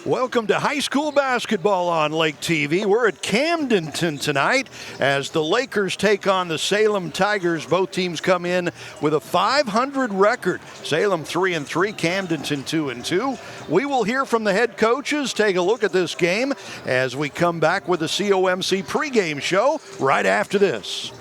Welcome to high school basketball on Lake TV. We're at Camdenton tonight as the Lakers take on the Salem Tigers. Both teams come in with a 500 record. Salem 3-3, Camdenton 2-2. We will hear from the head coaches, take a look at this game as we come back with the COMC pregame show right after this.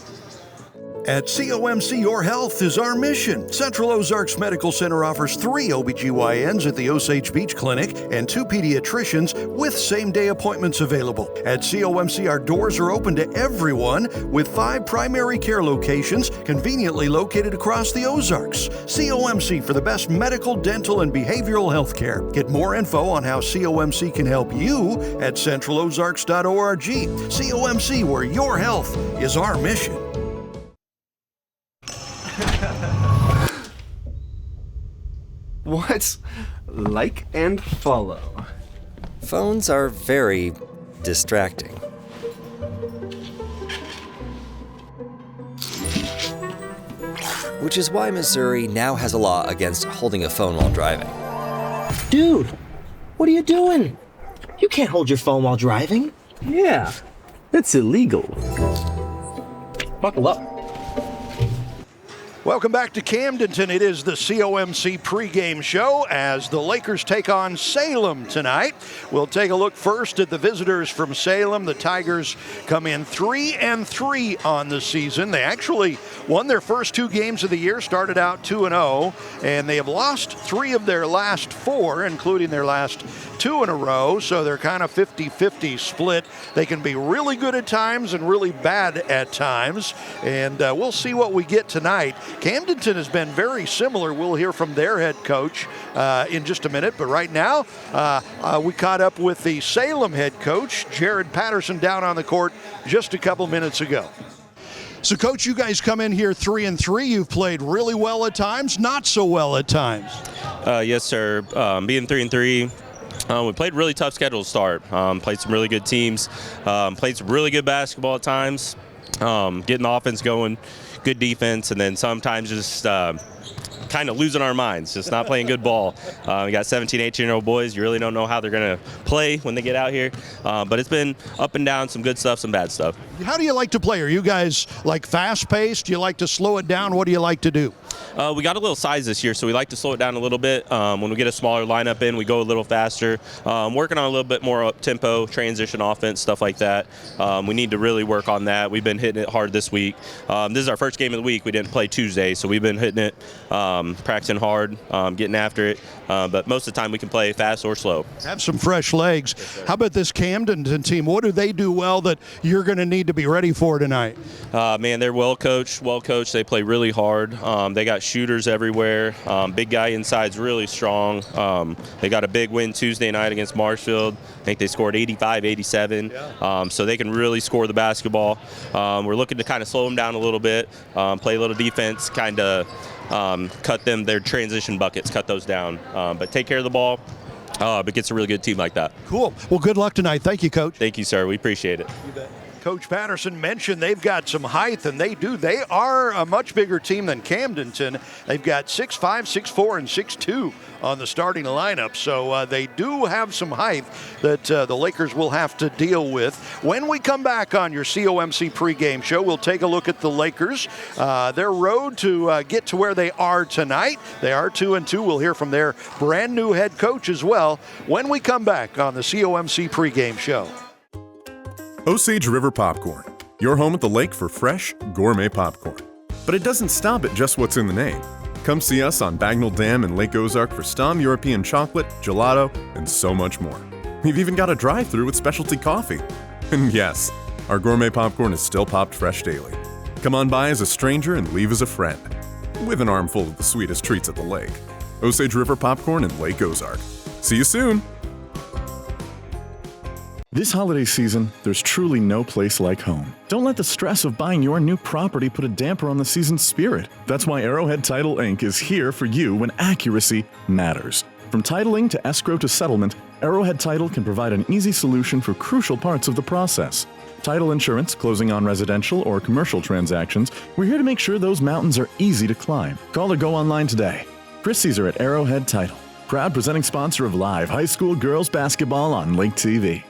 At COMC, your health is our mission. Central Ozarks Medical Center offers 3 OBGYNs at the Osage Beach Clinic and 2 pediatricians with same-day appointments available. At COMC, our doors are open to everyone with 5 primary care locations conveniently located across the Ozarks. COMC for the best medical, dental, and behavioral health care. Get more info on how COMC can help you at centralozarks.org. COMC, where your health is our mission. What's like and follow? Phones are very distracting. Which is why Missouri now has a law against holding a phone while driving. Dude, what are you doing? You can't hold your phone while driving. Yeah, that's illegal. Buckle up. Welcome back to Camdenton. It is the COMC pregame show as the Lakers take on Salem tonight. We'll take a look first at the visitors from Salem. The Tigers come in 3-3 on the season. They actually won their first 2 games of the year, started out 2-0, and they have lost 3 of their last 4, including their last 2 in a row, so they're kind of 50-50 split. They can be really good at times and really bad at times, and we'll see what we get tonight. Camdenton has been very similar. We'll hear from their head coach in just a minute, but right now we caught up with the Salem head coach, Jared Patterson, down on the court just a couple minutes ago. So, Coach, you guys come in here 3-3. You've played really well at times, not so well at times. Yes, sir. Being 3-3, we played a really tough schedule to start. Played some really good teams. Played some really good basketball at times. Getting the offense going, good defense, and then sometimes just kind of losing our minds, just not playing good ball. We got 17, 18-year-old boys. You really don't know how they're going to play when they get out here. But it's been up and down, some good stuff, some bad stuff. How do you like to play? Are you guys like fast-paced? Do you like to slow it down? What do you like to do? We got a little size this year, so we like to slow it down a little bit. When we get a smaller lineup in, we go a little faster. Working on a little bit more up-tempo, transition offense, stuff like that. We need to really work on that. We've been hitting it hard this week. This is our first game of the week. We didn't play Tuesday, so we've been hitting it, practicing hard, getting after it. But most of the time we can play fast or slow. Have some fresh legs. Yes, how about this Camdenton team? What do they do well that you're going to need to be ready for tonight? Man, they're well coached. They play really hard. They got shooters everywhere. Big guy inside's really strong. They got a big win Tuesday night against Marshfield. I think they scored 85-87. Yeah. So they can really score the basketball. We're looking to kind of slow them down a little bit, play a little defense, kind of cut them their transition buckets, cut those down. But take care of the ball. But gets a really good team like that. Cool. Well, good luck tonight. Thank you, Coach. Thank you, sir. We appreciate it. You bet. Coach Patterson mentioned they've got some height, and they do. They are a much bigger team than Camdenton. They've got 6'5", 6'4", and 6'2" on the starting lineup, so they do have some height that the Lakers will have to deal with. When we come back on your COMC pregame show, we'll take a look at the Lakers, their road to get to where they are tonight. They are 2-2. We'll hear from their brand new head coach as well when we come back on the COMC pregame show. Osage River Popcorn, your home at the lake for fresh, gourmet popcorn. But it doesn't stop at just what's in the name. Come see us on Bagnell Dam in Lake Ozark for Stom European chocolate, gelato, and so much more. We've even got a drive-thru with specialty coffee. And yes, our gourmet popcorn is still popped fresh daily. Come on by as a stranger and leave as a friend, with an armful of the sweetest treats at the lake. Osage River Popcorn in Lake Ozark. See you soon! This holiday season, there's truly no place like home. Don't let the stress of buying your new property put a damper on the season's spirit. That's why Arrowhead Title Inc. is here for you when accuracy matters. From titling to escrow to settlement, Arrowhead Title can provide an easy solution for crucial parts of the process. Title insurance, closing on residential or commercial transactions, we're here to make sure those mountains are easy to climb. Call or go online today. Chris Caesar at Arrowhead Title. proud presenting sponsor of live high school girls basketball on Lake TV.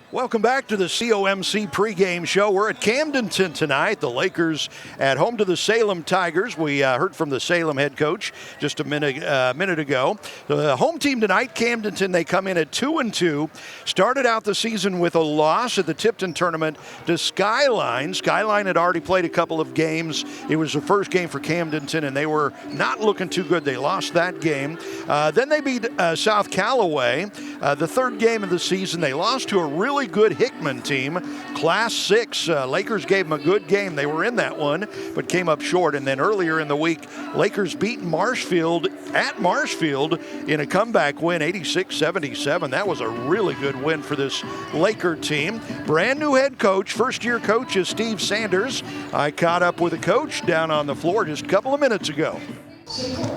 Welcome back to the COMC pregame show. We're at Camdenton tonight. The Lakers at home to the Salem Tigers. We heard from the Salem head coach just a minute ago. The home team tonight, Camdenton, they come in at 2-2. Started out the season with a loss at the Tipton tournament to Skyline. Skyline had already played a couple of games. It was the first game for Camdenton, and they were not looking too good. They lost that game. Then they beat South Callaway. The third game of the season, they lost to a really good Hickman team, Class 6. Lakers gave them a good game. They were in that one, but came up short. And then earlier in the week, Lakers beat Marshfield at Marshfield in a comeback win, 86-77. That was a really good win for this Laker team. Brand new head coach, first-year coach is Steve Sanders. I caught up with the coach down on the floor just a couple of minutes ago.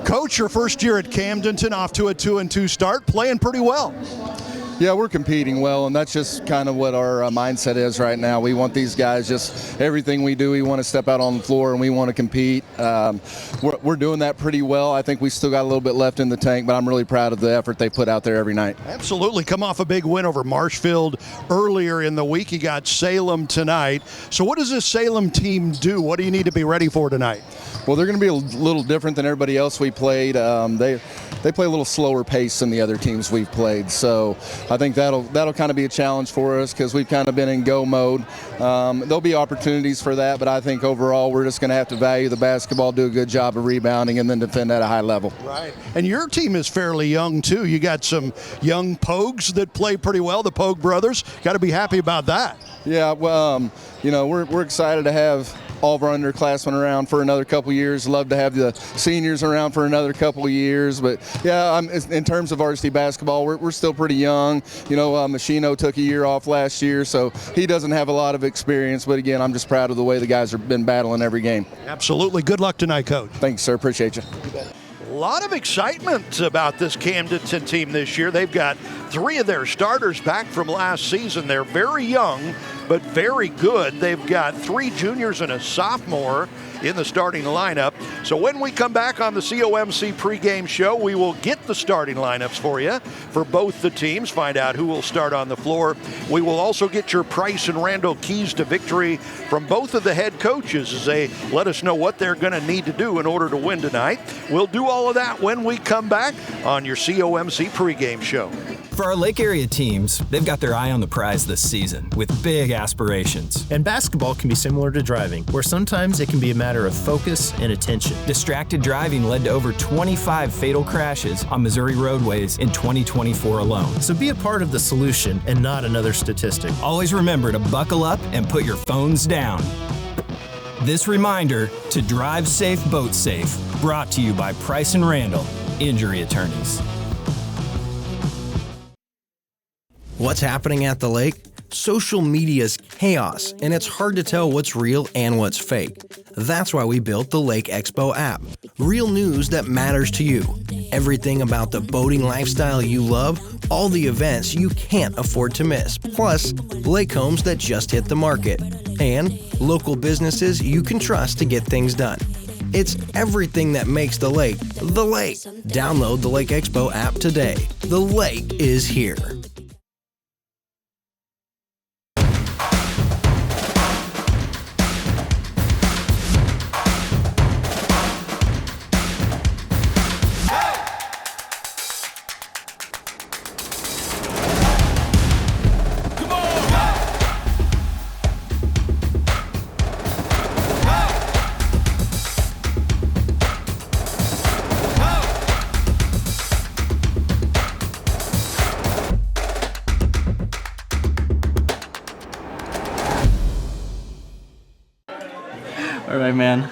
Coach, your first year at Camdenton, off to a 2-2 start, playing pretty well. Yeah, we're competing well, and that's just kind of what our mindset is right now. We want these guys, just everything we do, we want to step out on the floor and we want to compete. We're doing that pretty well. I think we still got a little bit left in the tank, but I'm really proud of the effort they put out there every night. Absolutely. Come off a big win over Marshfield earlier in the week. You got Salem tonight. So what does this Salem team do? What do you need to be ready for tonight? Well, they're going to be a little different than everybody else we played. They play a little slower pace than the other teams we've played. So I think that'll kind of be a challenge for us because we've kind of been in go mode. There'll be opportunities for that, but I think overall we're just going to have to value the basketball, do a good job of rebounding, and then defend at a high level. Right. And your team is fairly young, too. You got some young Pogues that play pretty well, the Pogue brothers. Got to be happy about that. Yeah, well, we're excited to have all of our underclassmen around for another couple years. Love to have the seniors around for another couple years. But, yeah, in terms of varsity basketball, we're still pretty young. Machino took a year off last year, so he doesn't have a lot of experience. But, again, I'm just proud of the way the guys have been battling every game. Absolutely. Good luck tonight, Coach. Thanks, sir. Appreciate you. A lot of excitement about this Camdenton team this year. They've got 3 of their starters back from last season. They're very young, but very good. They've got 3 juniors and a sophomore in the starting lineup. So when we come back on the COMC pregame show, we will get the starting lineups for you for both the teams, find out who will start on the floor. We will also get your Price and Randall keys to victory from both of the head coaches as they let us know what they're going to need to do in order to win tonight. We'll do all of that when we come back on your COMC pregame show. For our Lake area teams, they've got their eye on the prize this season with big aspirations. And basketball can be similar to driving, where sometimes it can be a matter of focus and attention. Distracted driving led to over 25 fatal crashes on Missouri roadways in 2024 alone. So be a part of the solution and not another statistic. Always remember to buckle up and put your phones down. This reminder to drive safe, boat safe, brought to you by Price and Randall, injury attorneys. What's happening at the lake? Social media's chaos, and it's hard to tell what's real and what's fake. That's why we built the Lake Expo app. Real news that matters to you. Everything about the boating lifestyle you love, all the events you can't afford to miss, plus lake homes that just hit the market, and local businesses you can trust to get things done. It's everything that makes the lake the lake. Download the Lake Expo app today. The lake is here. All right, man.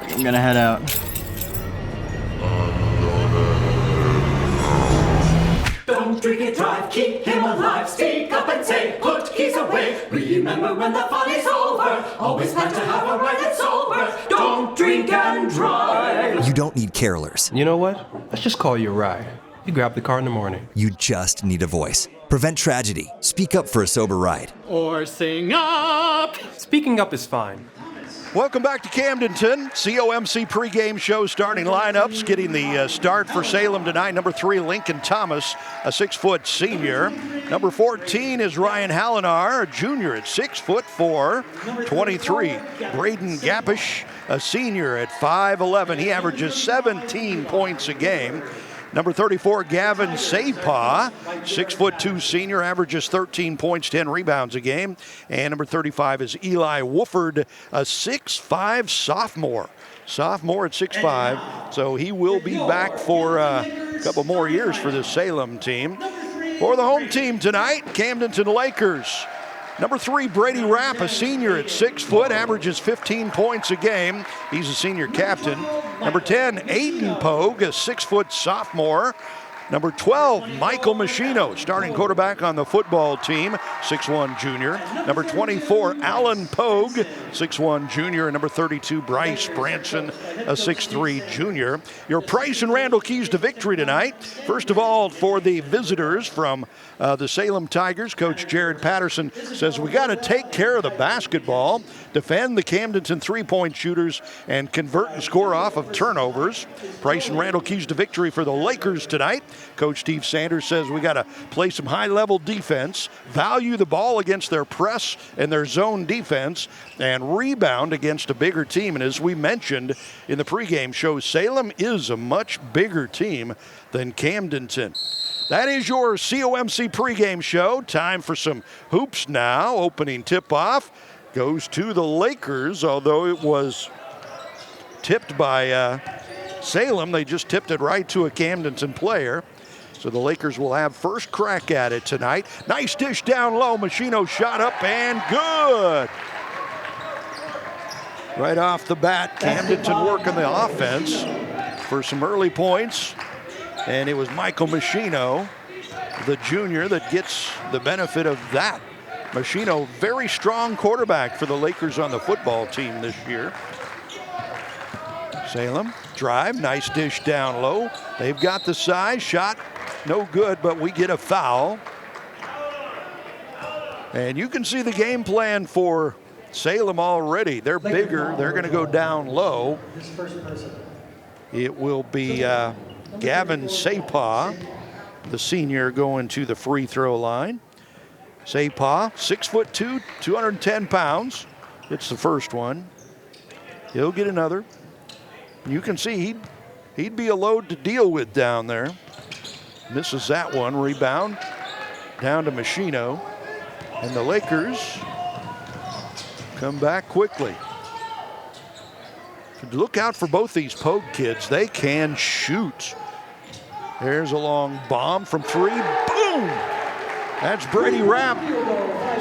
I'm gonna head out. Don't drink it, drive, keep him alive. Speak up and say, put keys away. Remember when the fun is over, always plan to have a ride that's sober. Don't drink and drive. You don't need carolers. You know what? Let's just call you a ride. You grab the car in the morning. You just need a voice. Prevent tragedy. Speak up for a sober ride. Or sing up. Speaking up is fine. Welcome back to Camdenton. COMC pregame show starting lineups, getting the start for Salem tonight. Number 3, Lincoln Thomas, a 6-foot senior. Number 14 is Ryan Hallinar, a junior at 6'4". 23, Braden Gapish, a senior at 5'11". He averages 17 points a game. Number 34, Gavin Sapaw, 6'2" senior, averages 13 points, 10 rebounds a game. And number 35 is Eli Wooford, a 6'5" sophomore. Sophomore at 6'5", so he will be back for a couple more years for this Salem team. For the home team tonight, Camdenton Lakers. Number 3, Brady Rapp, a senior at 6 foot, averages 15 points a game. He's a senior captain. Number 10, Aiden Pogue, a 6-foot sophomore. Number 12, Michael Machino, starting quarterback on the football team, 6'1" junior. Number 24, Alan Pogue, 6'1" junior. And number 32, Bryce Branson, a 6'3" junior. Your Price and Randall keys to victory tonight. First of all, for the visitors from the Salem Tigers, Coach Jared Patterson says we got to take care of the basketball, defend the Camdenton three-point shooters, and convert and score off of turnovers. Price and Randall keys to victory for the Lakers tonight. Coach Steve Sanders says we got to play some high-level defense, value the ball against their press and their zone defense, and rebound against a bigger team. And as we mentioned in the pregame show, Salem is a much bigger team than Camdenton. That is your COMC pregame show. Time for some hoops now. Opening tip-off goes to the Lakers, although it was tipped by Salem. They just tipped it right to a Camdenton player. So the Lakers will have first crack at it tonight. Nice dish down low. Machino shot up and good. Right off the bat, Camdenton working the offense for some early points. And it was Michael Machino, the junior, that gets the benefit of that. Machino, very strong quarterback for the Lakers on the football team this year. Salem, drive, nice dish down low. They've got the size, shot, no good, but we get a foul. And you can see the game plan for Salem already. They're bigger, they're gonna go down low. It will be Gavin Sapaw, the senior, going to the free throw line. Sapaw, 6'2", 210 pounds. It's the first one. He'll get another. You can see he'd be a load to deal with down there. Misses that one. Rebound down to Machino. And the Lakers come back quickly. Look out for both these Pogue kids. They can shoot. There's a long bomb from 3. Boom! That's Brady Rapp,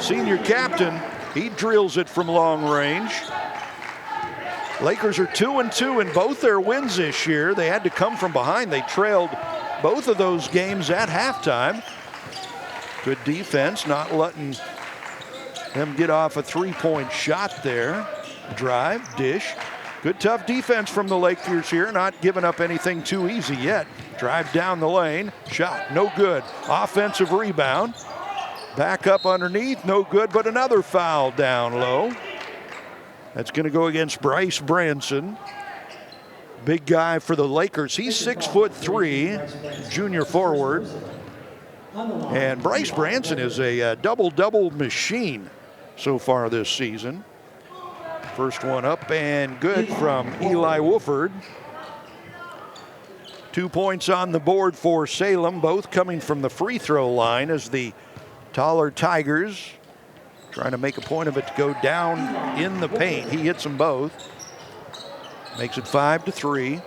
senior captain. He drills it from long range. Lakers are 2-2 in both their wins this year. They had to come from behind. They trailed both of those games at halftime. Good defense, not letting them get off a three-point shot there. Drive, dish. Good tough defense from the Lakers here, not giving up anything too easy yet. Drive down the lane, shot, no good. Offensive rebound. Back up underneath, no good, but another foul down low. That's going to go against Bryce Branson. Big guy for the Lakers. He's 6'3", junior forward. And Bryce Branson is a double-double machine so far this season. First one up and good from Eli Wooford. 2 points on the board for Salem, both coming from the free throw line as the taller Tigers trying to make a point of it to go down in the paint. He hits them both. Makes it 5-3.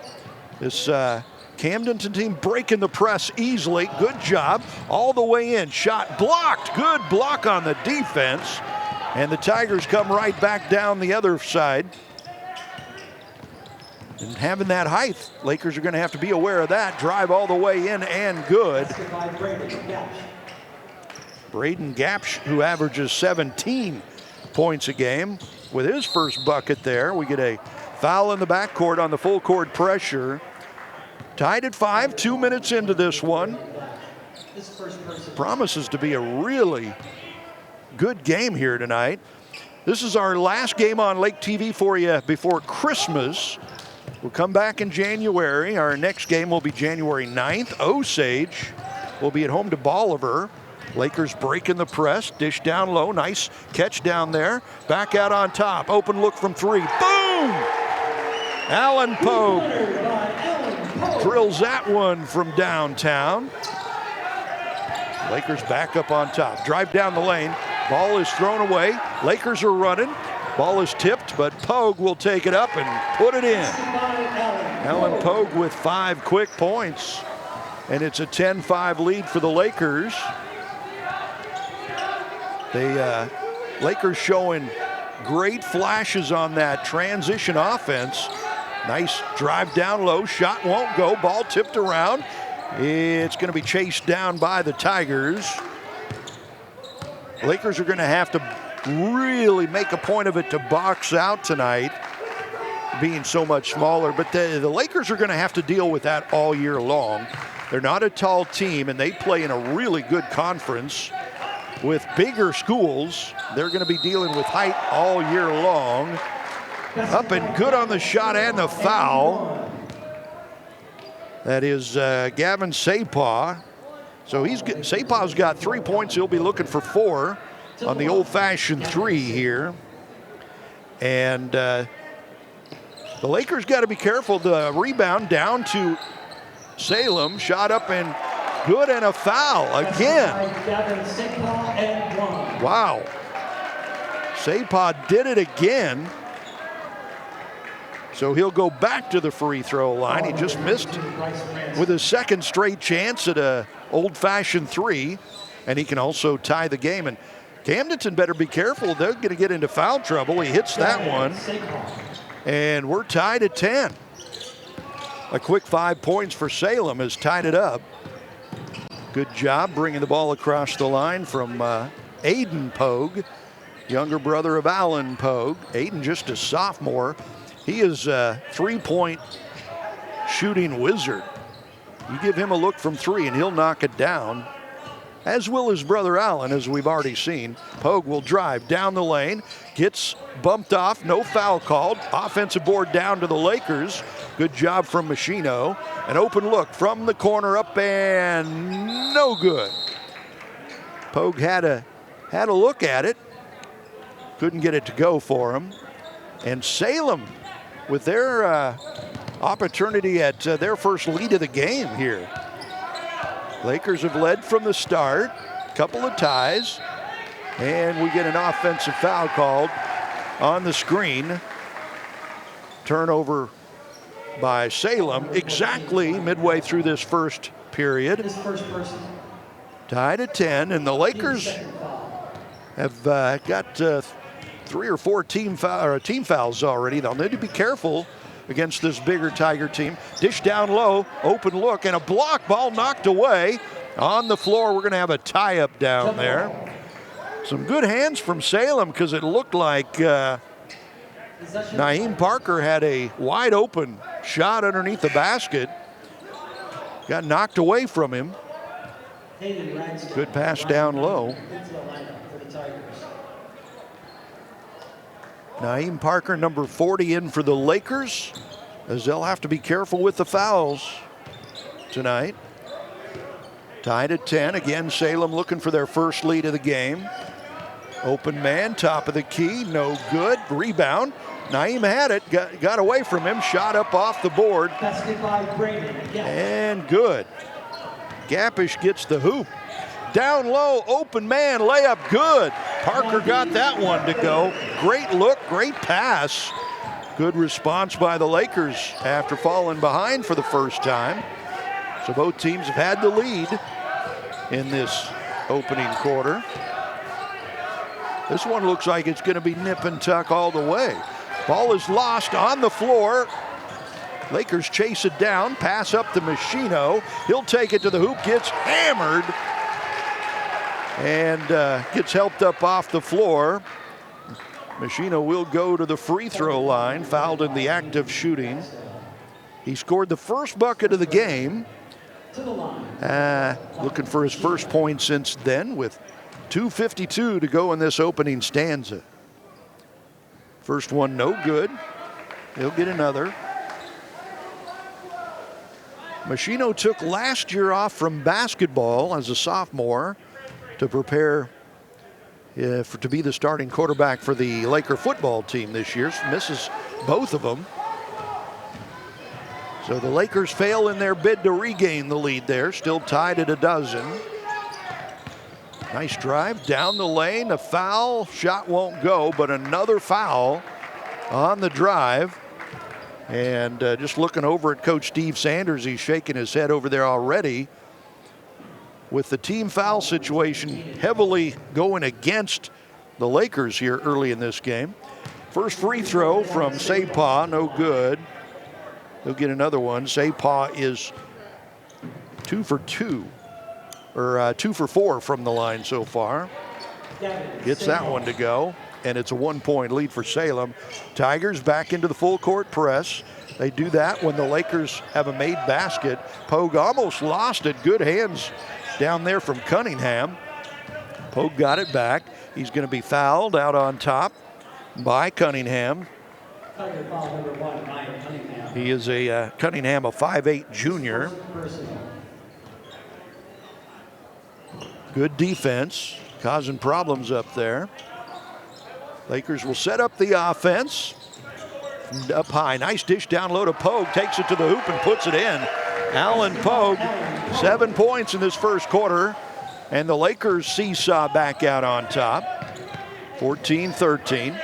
This Camdenton team breaking the press easily. Good job. All the way in. Shot blocked. Good block on the defense. And the Tigers come right back down the other side. And having that height, Lakers are going to have to be aware of that. Drive all the way in and good. Braden Gapsh, who averages 17 points a game, with his first bucket there. We get a foul in the backcourt on the full court pressure. Tied at 5, 2 minutes into this one. Promises to be a really good game here tonight. This is our last game on Lake TV for you before Christmas. We'll come back in January. Our next game will be January 9th. Osage will be at home to Bolivar. Lakers breaking the press, dish down low, nice catch down there. Back out on top, open look from three, boom! Alan Pogue drills that one from downtown. Lakers back up on top, drive down the lane, ball is thrown away. Lakers are running, ball is tipped, but Pogue will take it up and put it in. Alan Pogue with 5 quick points, and it's a 10-5 lead for the Lakers. The Lakers showing great flashes on that transition offense. Nice drive down low, shot won't go, ball tipped around. It's going to be chased down by the Tigers. Lakers are going to have to really make a point of it to box out tonight, being so much smaller. But the Lakers are going to have to deal with that all year long. They're not a tall team, and they play in a really good conference with bigger schools. They're going to be dealing with height all year long. Up and good on the shot and the foul. That is Gavin Sapaw. So Sapaw's got 3 points. He'll be looking for 4 on the old-fashioned 3 here. And the Lakers got to be careful. The rebound down to Salem. Shot up and good, and a foul again. Wow. Sapaw did it again. So he'll go back to the free throw line. He just missed with his second straight chance at a old-fashioned 3, and he can also tie the game. And Camdenton better be careful. They're going to get into foul trouble. He hits that one, and we're tied at 10. A quick 5 points for Salem has tied it up. Good job bringing the ball across the line from Aiden Pogue, younger brother of Alan Pogue. Aiden just a sophomore. He is a 3-point shooting wizard. You give him a look from 3 and he'll knock it down, as will his brother Alan, as we've already seen. Pogue will drive down the lane, gets bumped off, no foul called. Offensive board down to the Lakers. Good job from Machino. An open look from the corner, up and no good. Pogue had a look at it, couldn't get it to go for him. And Salem, with their opportunity at their first lead of the game here. Lakers have led from the start, couple of ties, and we get an offensive foul called on the screen. Turnover by Salem exactly midway through this first period. Tied at 10, and the Lakers have got 3 or 4 team fouls already. They'll need to be careful against this bigger Tiger team. Dish down low, open look, and a block ball knocked away. On the floor, we're going to have a tie-up down there. Some good hands from Salem, because it looked like Naeem Parker had a wide open shot underneath the basket. Got knocked away from him. Good pass down low. Naeem Parker, number 40, in for the Lakers, as they'll have to be careful with the fouls tonight. Tied at 10. Again, Salem looking for their first lead of the game. Open man, top of the key, no good. Rebound. Naeem had it, got away from him, shot up off the board. And good. Gapish gets the hoop. Down low, open man, layup good. Parker got that one to go. Great look, great pass. Good response by the Lakers after falling behind for the first time. So both teams have had the lead in this opening quarter. This one looks like it's going to be nip and tuck all the way. Ball is lost on the floor. Lakers chase it down, pass up to Machino. He'll take it to the hoop, gets hammered, and gets helped up off the floor. Machino will go to the free throw line, fouled in the act of shooting. He scored the first bucket of the game. Looking for his first point since then, with 2:52 to go in this opening stanza. First one no good. He'll get another. Machino took last year off from basketball as a sophomore to prepare to be the starting quarterback for the Laker football team this year. Misses both of them. So the Lakers fail in their bid to regain the lead there, still tied at 12. Nice drive down the lane, a foul, shot won't go, but another foul on the drive. And just looking over at Coach Steve Sanders, he's shaking his head over there already with the team foul situation heavily going against the Lakers here early in this game. First free throw from Sapah, no good. He'll get another one. Sapah is 2 for 2, or 2 for 4 from the line so far. Gets that one to go, and it's a 1-point lead for Salem. Tigers back into the full court press. They do that when the Lakers have a made basket. Pogue almost lost it. Good hands down there from Cunningham. Pogue got it back. He's going to be fouled out on top by Cunningham. He is a Cunningham, a 5'8" junior. Good defense, causing problems up there. Lakers will set up the offense. Up high, nice dish down low to Pogue, takes it to the hoop and puts it in. Allen Pogue, 7 points in this first quarter, and the Lakers seesaw back out on top, 14-13.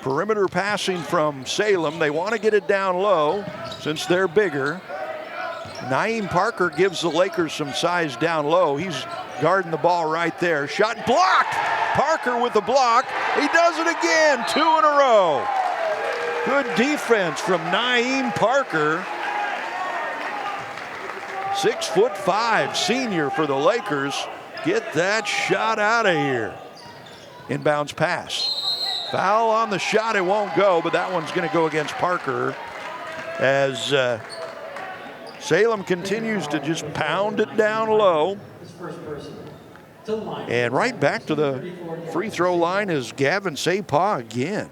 Perimeter passing from Salem. They want to get it down low since they're bigger. Naeem Parker gives the Lakers some size down low. He's guarding the ball right there. Shot blocked. Parker with the block. He does it again, 2 in a row. Good defense from Naeem Parker. 6'5", senior for the Lakers. Get that shot out of here. Inbounds pass. Foul on the shot, it won't go, but that one's going to go against Parker as Salem continues to just pound it down low. And right back to the free throw line is Gavin Sapah again.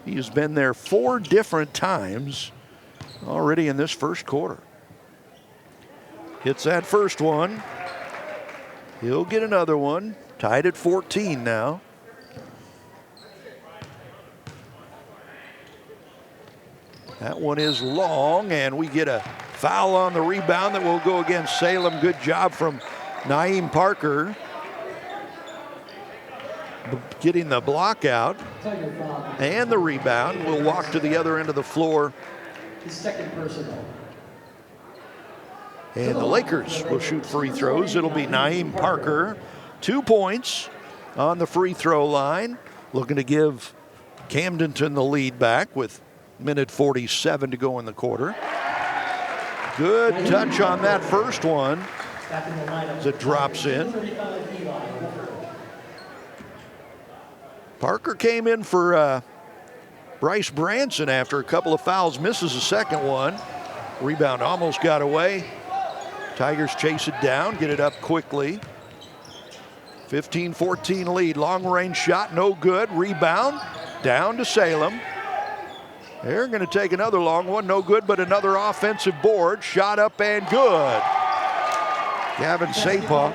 He has been there 4 different times already in this first quarter. Hits that first one. He'll get another one. Tied at 14 now. That one is long, and we get a foul on the rebound that will go against Salem. Good job from Naeem Parker getting the block out and the rebound. Will walk to the other end of the floor. His second personal. And the Lakers will shoot free throws. It'll be Naeem Parker, 2 points on the free throw line. Looking to give Camdenton the lead back with minute 47 to go in the quarter. Good touch on that first one as it drops in. Parker came in for Bryce Branson after a couple of fouls, misses the second one. Rebound almost got away. Tigers chase it down, get it up quickly. 15-14 lead, long range shot, no good. Rebound down to Salem. They're going to take another long one, no good, but another offensive board. Shot up and good. Gavin Sapah,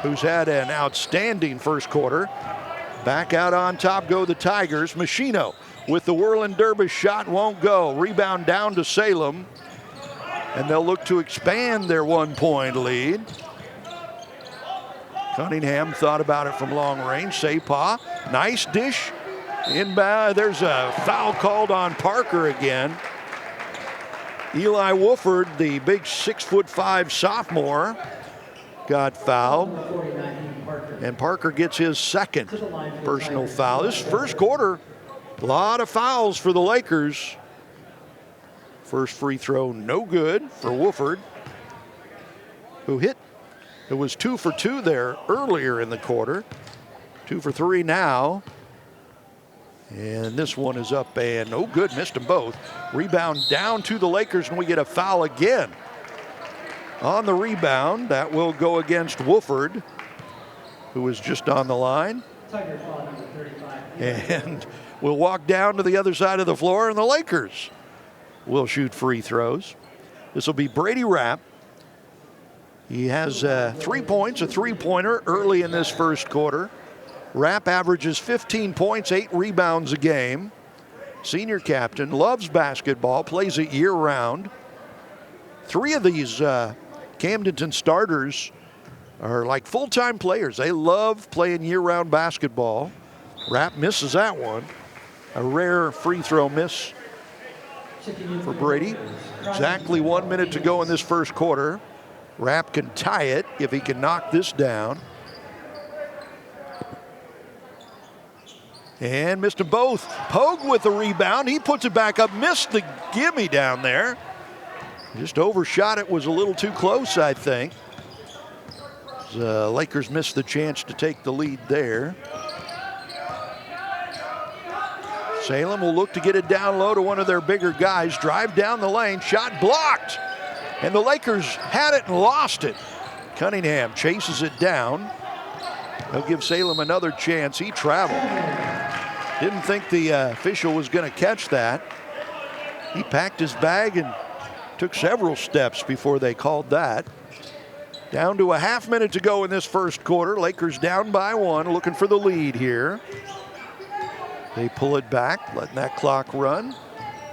who's had an outstanding first quarter. Back out on top go the Tigers. Machino with the whirling dervish shot, won't go. Rebound down to Salem. And they'll look to expand their 1-point lead. Cunningham thought about it from long range. Sapah, nice dish. Inbound, there's a foul called on Parker again. Eli Wooford, the big 6'5" sophomore, got fouled. And Parker gets his second personal foul. This first quarter, a lot of fouls for the Lakers. First free throw, no good for Wooford, who hit. It was 2 for 2 there earlier in the quarter. 2 for 3 now. And this one is up and no good, missed them both. Rebound down to the Lakers, and we get a foul again. On the rebound, that will go against Wooford, who was just on the line. And we'll walk down to the other side of the floor, and the Lakers will shoot free throws. This will be Brady Rapp. He has 3 points, a three-pointer early in this first quarter. Rapp averages 15 points, 8 rebounds a game. Senior captain, loves basketball, plays it year-round. 3 of these Camdenton starters are like full-time players. They love playing year-round basketball. Rapp misses that one. A rare free throw miss for Brady. Exactly 1 minute to go in this first quarter. Rapp can tie it if he can knock this down. And missed them both. Pogue with the rebound. He puts it back up. Missed the gimme down there. Just overshot it. Was a little too close, I think. The Lakers missed the chance to take the lead there. Salem will look to get it down low to one of their bigger guys. Drive down the lane. Shot blocked. And the Lakers had it and lost it. Cunningham chases it down. They'll give Salem another chance. He traveled. Didn't think the official was going to catch that. He packed his bag and took several steps before they called that. Down to a half minute to go in this first quarter. Lakers down by 1, looking for the lead here. They pull it back, letting that clock run.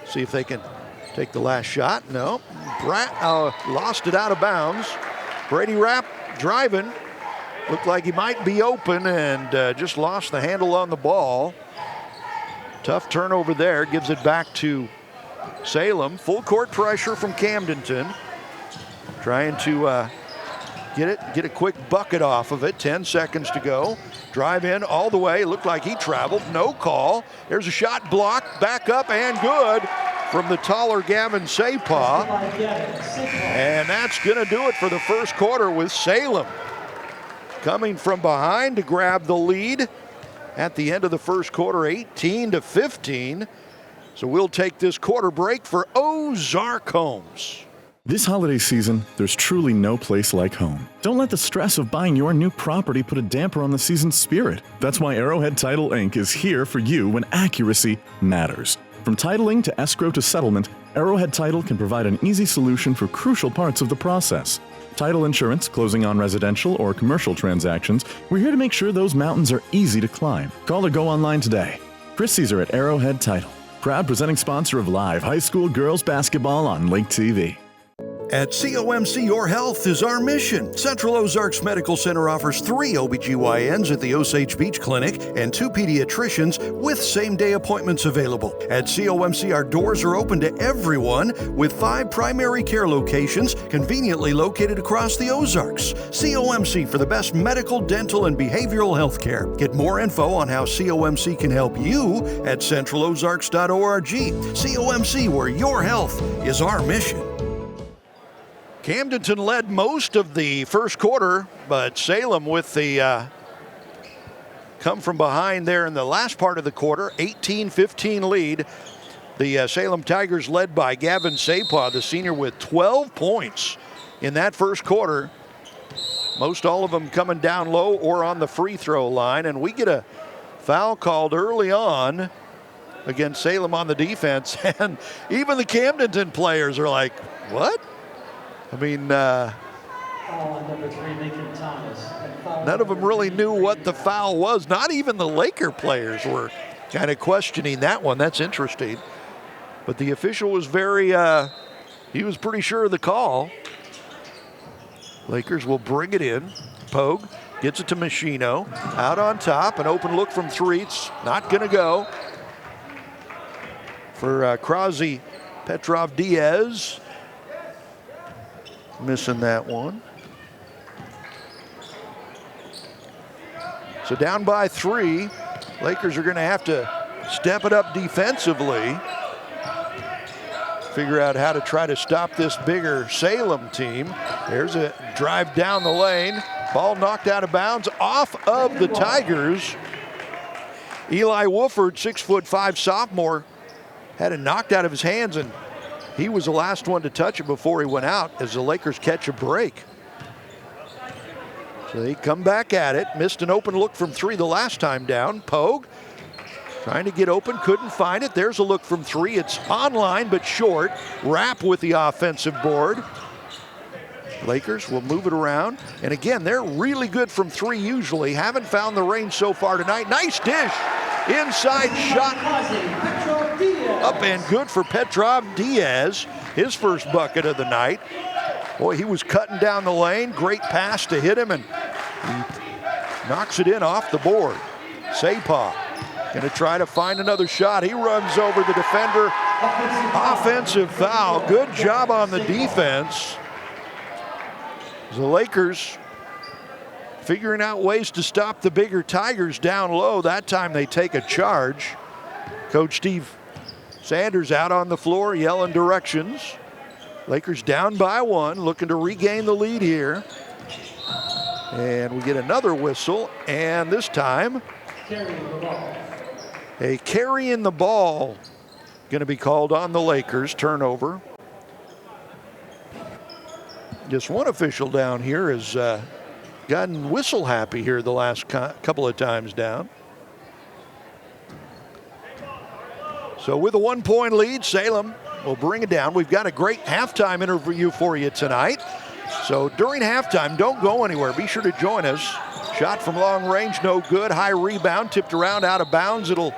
See if they can take the last shot. No. Lost it out of bounds. Brady Rapp driving. Looked like he might be open and just lost the handle on the ball. Tough turnover there. Gives it back to Salem. Full court pressure from Camdenton. Trying to get a quick bucket off of it. 10 seconds to go. Drive in all the way. Looked like he traveled. No call. There's a shot blocked. Back up and good from the taller Gavin Sapah. And that's going to do it for the first quarter with Salem coming from behind to grab the lead at the end of the first quarter, 18-15. So we'll take this quarter break for Ozark Homes. This holiday season, there's truly no place like home. Don't let the stress of buying your new property put a damper on the season's spirit. That's why Arrowhead Title Inc. is here for you when accuracy matters. From titling to escrow to settlement, Arrowhead Title can provide an easy solution for crucial parts of the process. Title insurance, closing on residential or commercial transactions, we're here to make sure those mountains are easy to climb. Call or go online today. Chris Caesar at Arrowhead Title, proud presenting sponsor of live high school girls basketball on Lake TV. At COMC, your health is our mission. Central Ozarks Medical Center offers 3 OBGYNs at the Osage Beach Clinic and 2 pediatricians with same-day appointments available. At COMC, our doors are open to everyone with 5 primary care locations conveniently located across the Ozarks. COMC for the best medical, dental, and behavioral health care. Get more info on how COMC can help you at centralozarks.org. COMC, where your health is our mission. Camdenton led most of the first quarter, but Salem with the come from behind there in the last part of the quarter, 18-15 lead. The Salem Tigers led by Gavin Sapah, the senior, with 12 points in that first quarter. Most all of them coming down low or on the free throw line, and we get a foul called early on against Salem on the defense, and even the Camdenton players are like, what? I mean, none of them really knew what the foul was. Not even the Laker players were kind of questioning that one. That's interesting. But the official was he was pretty sure of the call. Lakers will bring it in. Pogue gets it to Machino. Out on top, an open look from 3. It's not going to go. For Krause, Petrov, Diaz. Missing that one. So down by 3. Lakers are going to have to step it up defensively. Figure out how to try to stop this bigger Salem team. There's a drive down the lane. Ball knocked out of bounds off of the Tigers. Eli Wooford, 6'5" sophomore, had it knocked out of his hands, and he was the last one to touch it before he went out as the Lakers catch a break. So they come back at it. Missed an open look from three the last time down. Pogue trying to get open, couldn't find it. There's a look from three. It's online but short. Rapp with the offensive board. Lakers will move it around. And again, they're really good from three usually. Haven't found the range so far tonight. Nice dish. Inside shot. Up and good for Petrov Diaz. His first bucket of the night. Boy, he was cutting down the lane. Great pass to hit him, and he knocks it in off the board. Sapah going to try to find another shot. He runs over the defender. Offensive foul. Good job on the defense. The Lakers figuring out ways to stop the bigger Tigers down low. That time they take a charge. Coach Steve Sanders out on the floor yelling directions. Lakers down by one, looking to regain the lead here. And we get another whistle, and this time a carry in the ball going to be called on the Lakers. Turnover. Just one official down here has gotten whistle happy here the last couple of times down. So with a 1-point lead, Salem will bring it down. We've got a great halftime interview for you tonight. So during halftime, don't go anywhere. Be sure to join us. Shot from long range, no good. High rebound, tipped around out of bounds. It'll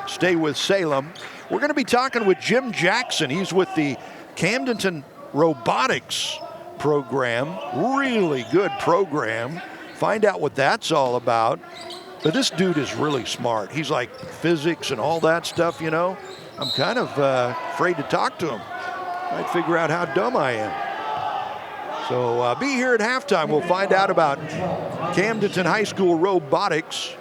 stay with Salem. We're going to be talking with Jim Jackson. He's with the Camdenton Robotics program. Really good program. Find out what that's all about. But this dude is really smart. He's like physics and all that stuff, you know. I'm kind of afraid to talk to him. Might figure out how dumb I am. So be here at halftime. We'll find out about Camdenton High School Robotics.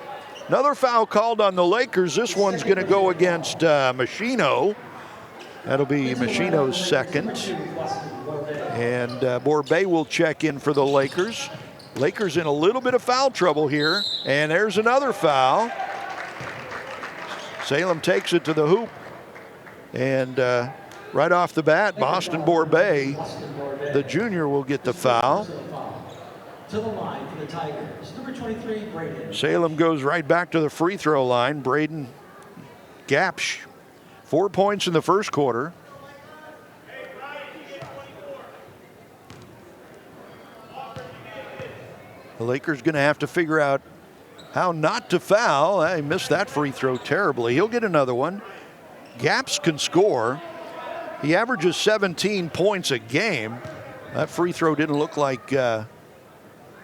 Another foul called on the Lakers. This one's going to go against Machino. That'll be Machino's second. And Borbet will check in for the Lakers. Lakers in a little bit of foul trouble here. And there's another foul. Salem takes it to the hoop. And right off the bat, Boston Borbet, the junior, will get the foul. To the line for the Tigers, number 23, Braden. Salem goes right back to the free throw line. Braden Gapsh, 4 points in the first quarter. The Lakers going to have to figure out how not to foul. He missed that free throw terribly. He'll get another one. Gaps can score. He averages 17 points a game. That free throw didn't look like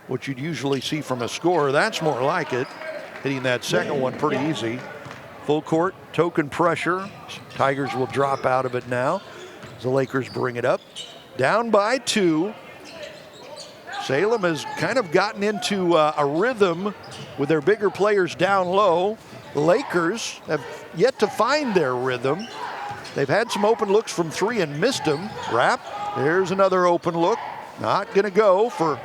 what you'd usually see from a scorer. That's more like it. Hitting that second one pretty easy. Full court, token pressure. Tigers will drop out of it now as the Lakers bring it up. Down by 2. Salem has kind of gotten into a rhythm with their bigger players down low. The Lakers have yet to find their rhythm. They've had some open looks from 3 and missed them. Rapp, there's another open look. Not going to go for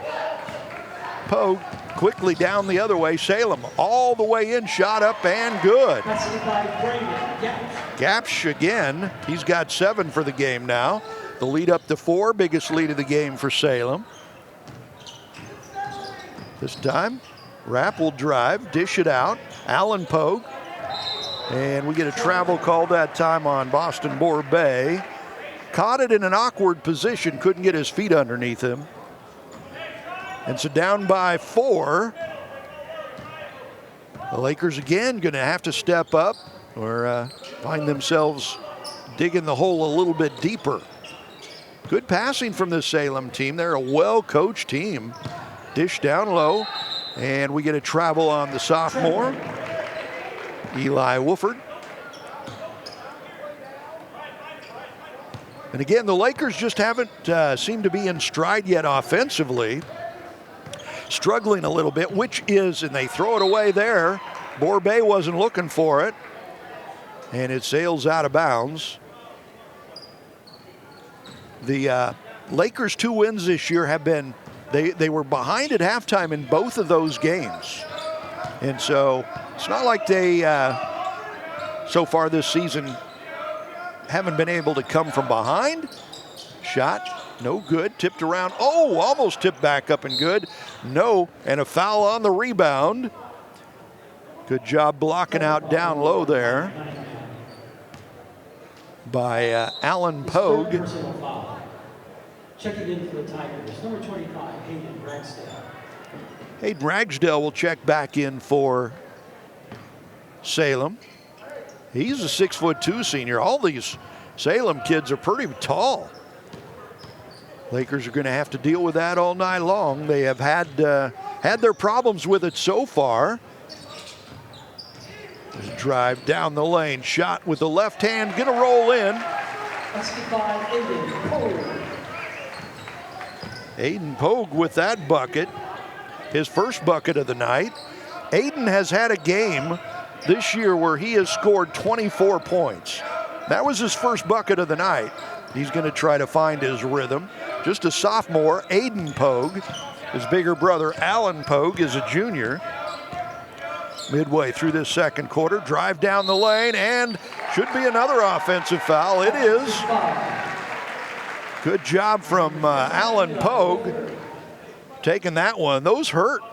Pogue. Quickly down the other way. Salem all the way in, shot up and good. Gapsh again. He's got 7 for the game now. The lead up to 4, biggest lead of the game for Salem. This time, Rapp will drive, dish it out. Allen Pogue. And we get a travel call that time on Boston Borbet. Caught it in an awkward position, couldn't get his feet underneath him. And so down by 4. The Lakers again going to have to step up or find themselves digging the hole a little bit deeper. Good passing from the Salem team. They're a well-coached team. Dish down low, and we get a travel on the sophomore, Eli Wolford. And again, the Lakers just haven't seemed to be in stride yet offensively. Struggling a little bit, which is, and they throw it away there. Borbet wasn't looking for it, and it sails out of bounds. The Lakers' 2 wins this year have been, they were behind at halftime in both of those games. And so it's not like they, so far this season, haven't been able to come from behind. Shot No good. Tipped around. Oh, almost tipped back up and good. No, and a foul on the rebound. Good job blocking out down low there by Alan Pogue. Checking in for the Tigers, number 25, Hayden Ragsdale. Hayden Ragsdale will check back in for Salem. He's a 6'2" senior. All these Salem kids are pretty tall. Lakers are going to have to deal with that all night long. They have had their problems with it so far. Drive down the lane, shot with the left hand, gonna roll in. Aiden Pogue with that bucket, his first bucket of the night. Aiden has had a game this year where he has scored 24 points. That was his first bucket of the night. He's gonna try to find his rhythm. Just a sophomore, Aiden Pogue. His bigger brother, Alan Pogue, is a junior. Midway through this second quarter, drive down the lane, and should be another offensive foul. It is. Good job from Alan Pogue taking that one. Those hurt.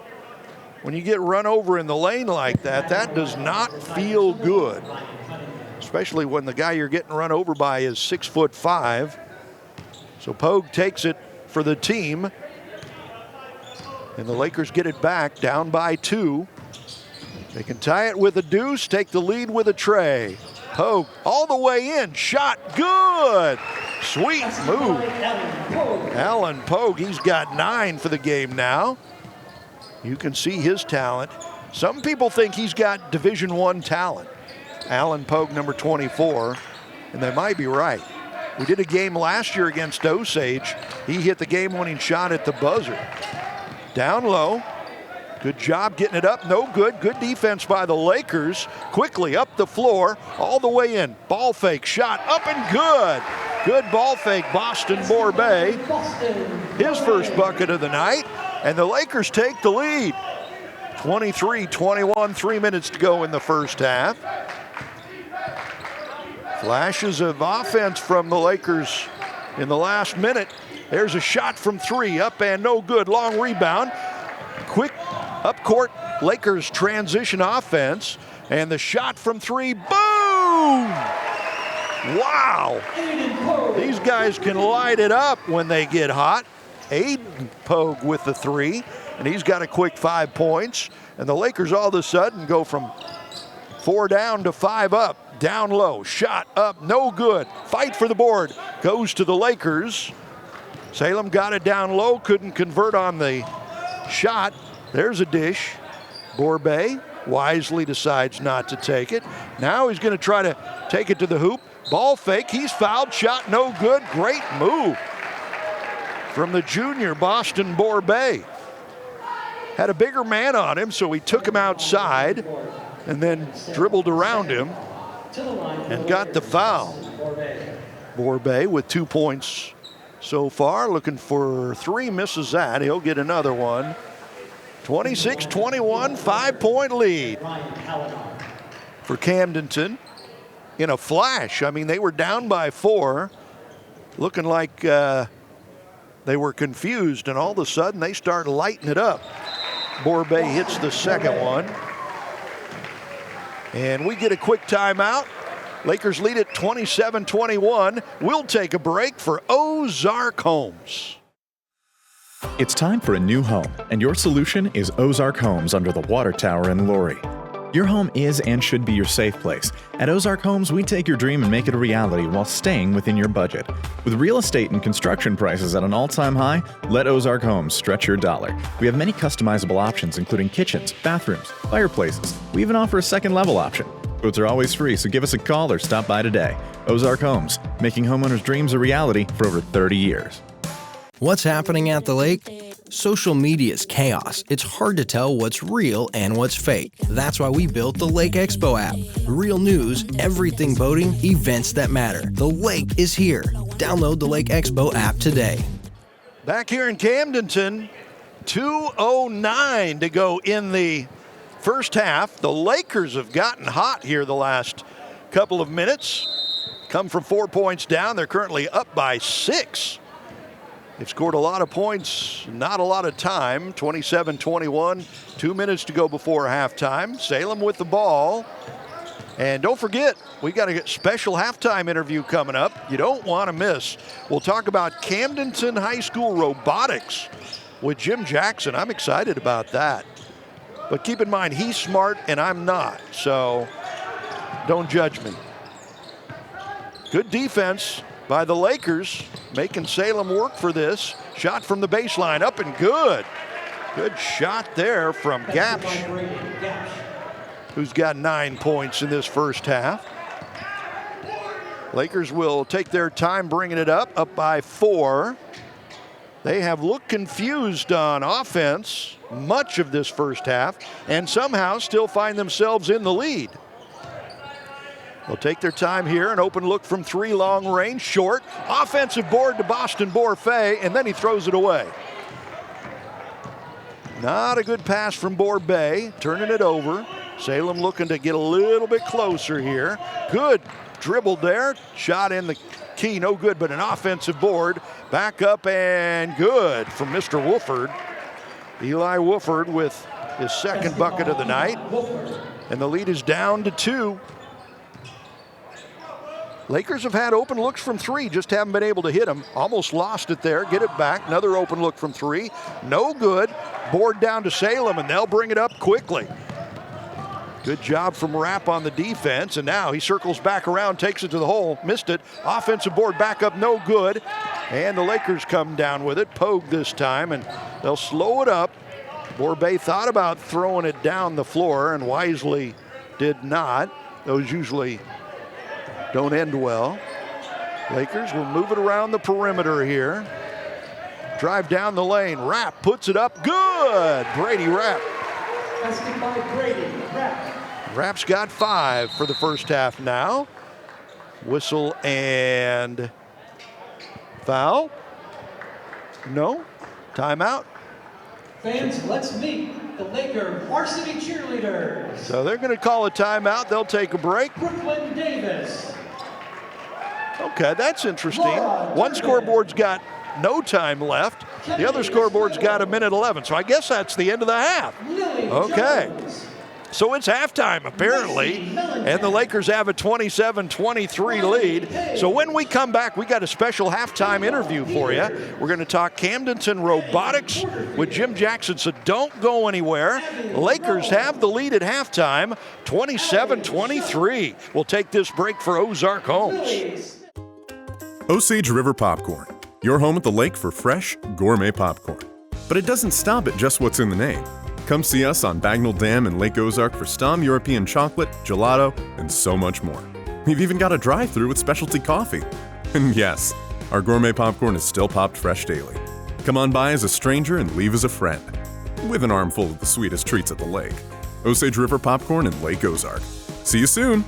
When you get run over in the lane like that, that does not feel good. Especially when the guy you're getting run over by is 6'5". So Pogue takes it for the team. And the Lakers get it back, down by 2. They can tie it with a deuce, take the lead with a tray. Pogue all the way in, shot good. Sweet move. Alan Pogue, he's got 9 for the game now. You can see his talent. Some people think he's got Division I talent. Alan Pogue, number 24, and they might be right. We did a game last year against Osage. He hit the game-winning shot at the buzzer. Down low. Good job getting it up. No good. Good defense by the Lakers. Quickly up the floor, all the way in. Ball fake, shot up and good. Good ball fake, Boston Borbet. His first bucket of the night, and the Lakers take the lead. 23-21, 3 minutes to go in the first half. Flashes of offense from the Lakers in the last minute. There's a shot from 3, up and no good. Long rebound. Quick up court, Lakers transition offense, and the shot from 3, boom! Wow! These guys can light it up when they get hot. Aiden Pogue with the 3, and he's got a quick 5 points. And the Lakers all of a sudden go from 4 down to 5 up. Down low, shot up, no good. Fight for the board, goes to the Lakers. Salem got it down low, couldn't convert on the shot. There's a dish. Borbet wisely decides not to take it. Now he's going to try to take it to the hoop. Ball fake, he's fouled, shot no good. Great move from the junior, Boston Borbet. Had a bigger man on him, so he took him outside and then dribbled around him and got the foul. Borbet with 2 points so far, looking for 3, misses that. He'll get another one. 26-21, 5-point lead for Camdenton in a flash. I mean, they were down by 4, looking like they were confused, and all of a sudden they start lighting it up. Borbet hits the second one. And we get a quick timeout. Lakers lead at 27-21. We'll take a break for Ozarks Homes. It's time for a new home, and your solution is Ozark Homes under the Water Tower in Laurie. Your home is and should be your safe place. At Ozark Homes, we take your dream and make it a reality while staying within your budget. With real estate and construction prices at an all-time high, let Ozark Homes stretch your dollar. We have many customizable options, including kitchens, bathrooms, fireplaces. We even offer a second-level option. Quotes are always free, so give us a call or stop by today. Ozark Homes, making homeowners' dreams a reality for over 30 years. What's happening at the lake? Social media is chaos. It's hard to tell what's real and what's fake. That's why we built the Lake Expo app. Real news, everything boating, events that matter. The lake is here. Download the Lake Expo app today. Back here in Camdenton, 2:09 to go in the first half. The Lakers have gotten hot here the last couple of minutes. Come from 4 points down. They're currently up by 6. They've scored a lot of points, not a lot of time. 27-21, 2 minutes to go before halftime. Salem with the ball. And don't forget, we got a special halftime interview coming up you don't want to miss. We'll talk about Camdenton High School robotics with Jim Jackson. I'm excited about that. But keep in mind, he's smart and I'm not, so don't judge me. Good defense by the Lakers, making Salem work for this. Shot from the baseline, up and good. Good shot there from Gapsch, who's got 9 points in this first half. Lakers will take their time bringing it up by 4. They have looked confused on offense much of this first half and somehow still find themselves in the lead. They'll take their time here. An open look from 3, long range, short. Offensive board to Boston Borfay, and then he throws it away. Not a good pass from Borbay, turning it over. Salem looking to get a little bit closer here. Good dribble there. Shot in the key, no good, but an offensive board. Back up and good from Mr. Wooford. Eli Wooford with his second bucket of the night. And the lead is down to 2. Lakers have had open looks from 3, just haven't been able to hit them. Almost lost it there, get it back. Another open look from 3, no good. Board down to Salem, and they'll bring it up quickly. Good job from Rapp on the defense, and now he circles back around, takes it to the hole, missed it. Offensive board back up, no good. And the Lakers come down with it, Pogue this time, and they'll slow it up. Borbay thought about throwing it down the floor and wisely did not. Those usually don't end well. Lakers will move it around the perimeter here. Drive down the lane. Rapp puts it up. Good. Brady Rapp. Basket by Brady Rapp. Rapp's got 5 for the first half now. Whistle and foul. No. Timeout. Fans, let's meet the Laker varsity cheerleaders. So they're going to call a timeout. They'll take a break. Brooklyn Davis. Okay, that's interesting. One scoreboard's got no time left. The other scoreboard's got 1:11. So I guess that's the end of the half. Okay. So it's halftime, apparently, and the Lakers have a 27-23 lead. So when we come back, we got a special halftime interview for you. We're going to talk Camdenton robotics with Jim Jackson, so don't go anywhere. The Lakers have the lead at halftime, 27-23. We'll take this break for Ozark Homes. Osage River Popcorn, your home at the lake for fresh, gourmet popcorn. But it doesn't stop at just what's in the name. Come see us on Bagnell Dam in Lake Ozark for Stom European chocolate, gelato, and so much more. We've even got a drive-thru with specialty coffee. And yes, our gourmet popcorn is still popped fresh daily. Come on by as a stranger and leave as a friend, with an armful of the sweetest treats at the lake. Osage River Popcorn in Lake Ozark. See you soon!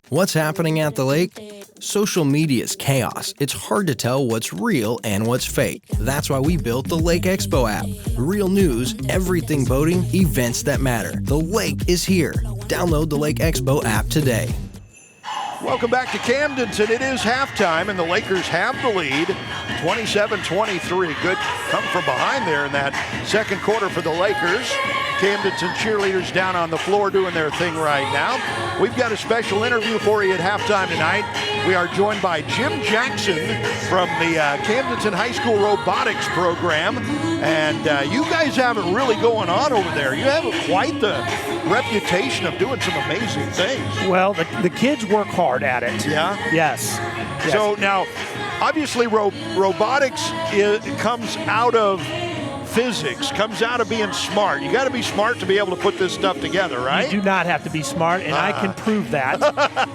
What's happening at the lake? Social media's chaos. It's hard to tell what's real and what's fake. That's why we built the Lake Expo app. Real news, everything boating, events that matter. The lake is here. Download the Lake Expo app today. Welcome back to Camdenton. It is halftime, and the Lakers have the lead, 27-23. Good come from behind there in that second quarter for the Lakers. Camdenton cheerleaders down on the floor doing their thing right now. We've got a special interview for you at halftime tonight. We are joined by Jim Jackson from the Camdenton High School robotics program. And you guys have it really going on over there. You have quite the reputation of doing some amazing things. Well, the kids work hard at it. Yeah? Yes. So now, obviously, robotics comes out of physics comes out of being smart. You got to be smart to be able to put this stuff together, right? You do not have to be smart, and I can prove that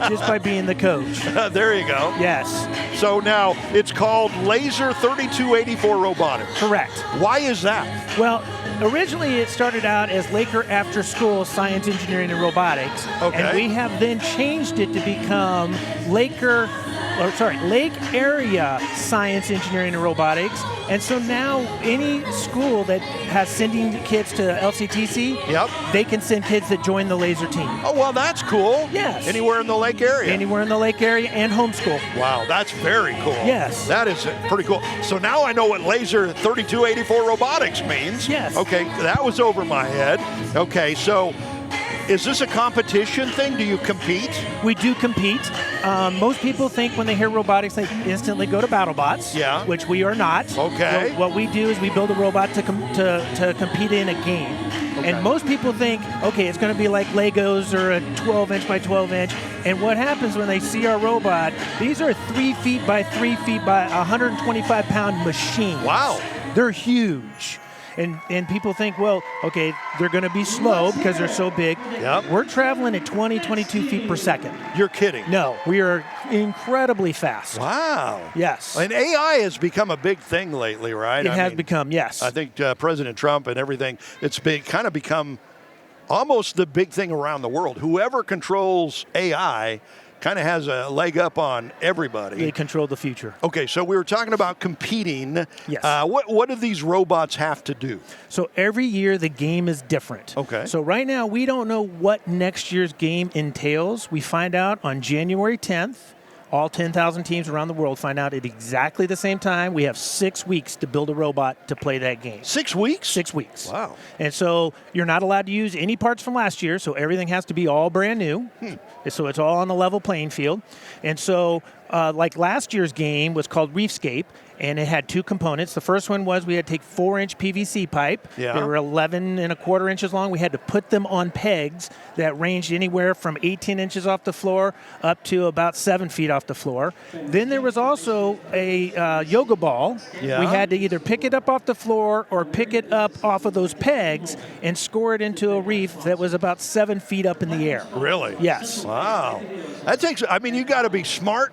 just by being the coach. There you go. Yes. So now it's called Laser 3284 Robotics. Correct. Why is that? Well, originally it started out as Laker After School Science, Engineering, and Robotics. Okay. And we have then changed it to become Lake Area Science, Engineering, and Robotics. And so now any school that has sending kids to LCTC, they can send kids that join the laser team. Oh, well, that's cool. Yes. Anywhere in the Lake area? Anywhere in the Lake area and homeschool. Wow, that's very cool. Yes. That is pretty cool. So now I know what Laser 3284 Robotics means. Yes. Okay, that was over my head. Okay, so is this a competition thing? Do you compete? We do compete. Most people think when they hear robotics, they instantly go to BattleBots. Yeah. Which we are not. Okay. What we do is we build a robot to compete in a game. Okay. And most people think, okay, it's going to be like Legos or a 12-inch by 12-inch. And what happens when they see our robot, these are 3 feet by 3 feet by 125-pound machines. Wow. They're huge. And people think, well, okay, they're going to be slow because they're so big. Yep. We're traveling at 22 feet per second. You're kidding. No, we are incredibly fast. Wow. Yes. And AI has become a big thing lately, right? It has become, yes. I think President Trump and everything, it's kind of become almost the big thing around the world. Whoever controls AI kind of has a leg up on everybody. They control the future. Okay, so we were talking about competing. Yes. What do these robots have to do? So every year the game is different. Okay. So right now we don't know what next year's game entails. We find out on January 10th. All 10,000 teams around the world find out at exactly the same time. We have 6 weeks to build a robot to play that game. 6 weeks? 6 weeks. Wow. And so you're not allowed to use any parts from last year, so everything has to be all brand new. So it's all on a level playing field. And so like last year's game was called Reefscape, and it had 2 components. The first one was we had to take 4-inch PVC pipe. Yeah. They were 11.25 inches long. We had to put them on pegs that ranged anywhere from 18 inches off the floor up to about 7 feet off the floor. Then there was also a yoga ball. Yeah. We had to either pick it up off the floor or pick it up off of those pegs and score it into a reef that was about 7 feet up in the air. Really? Yes. Wow. That takes, I mean, you got to be smart.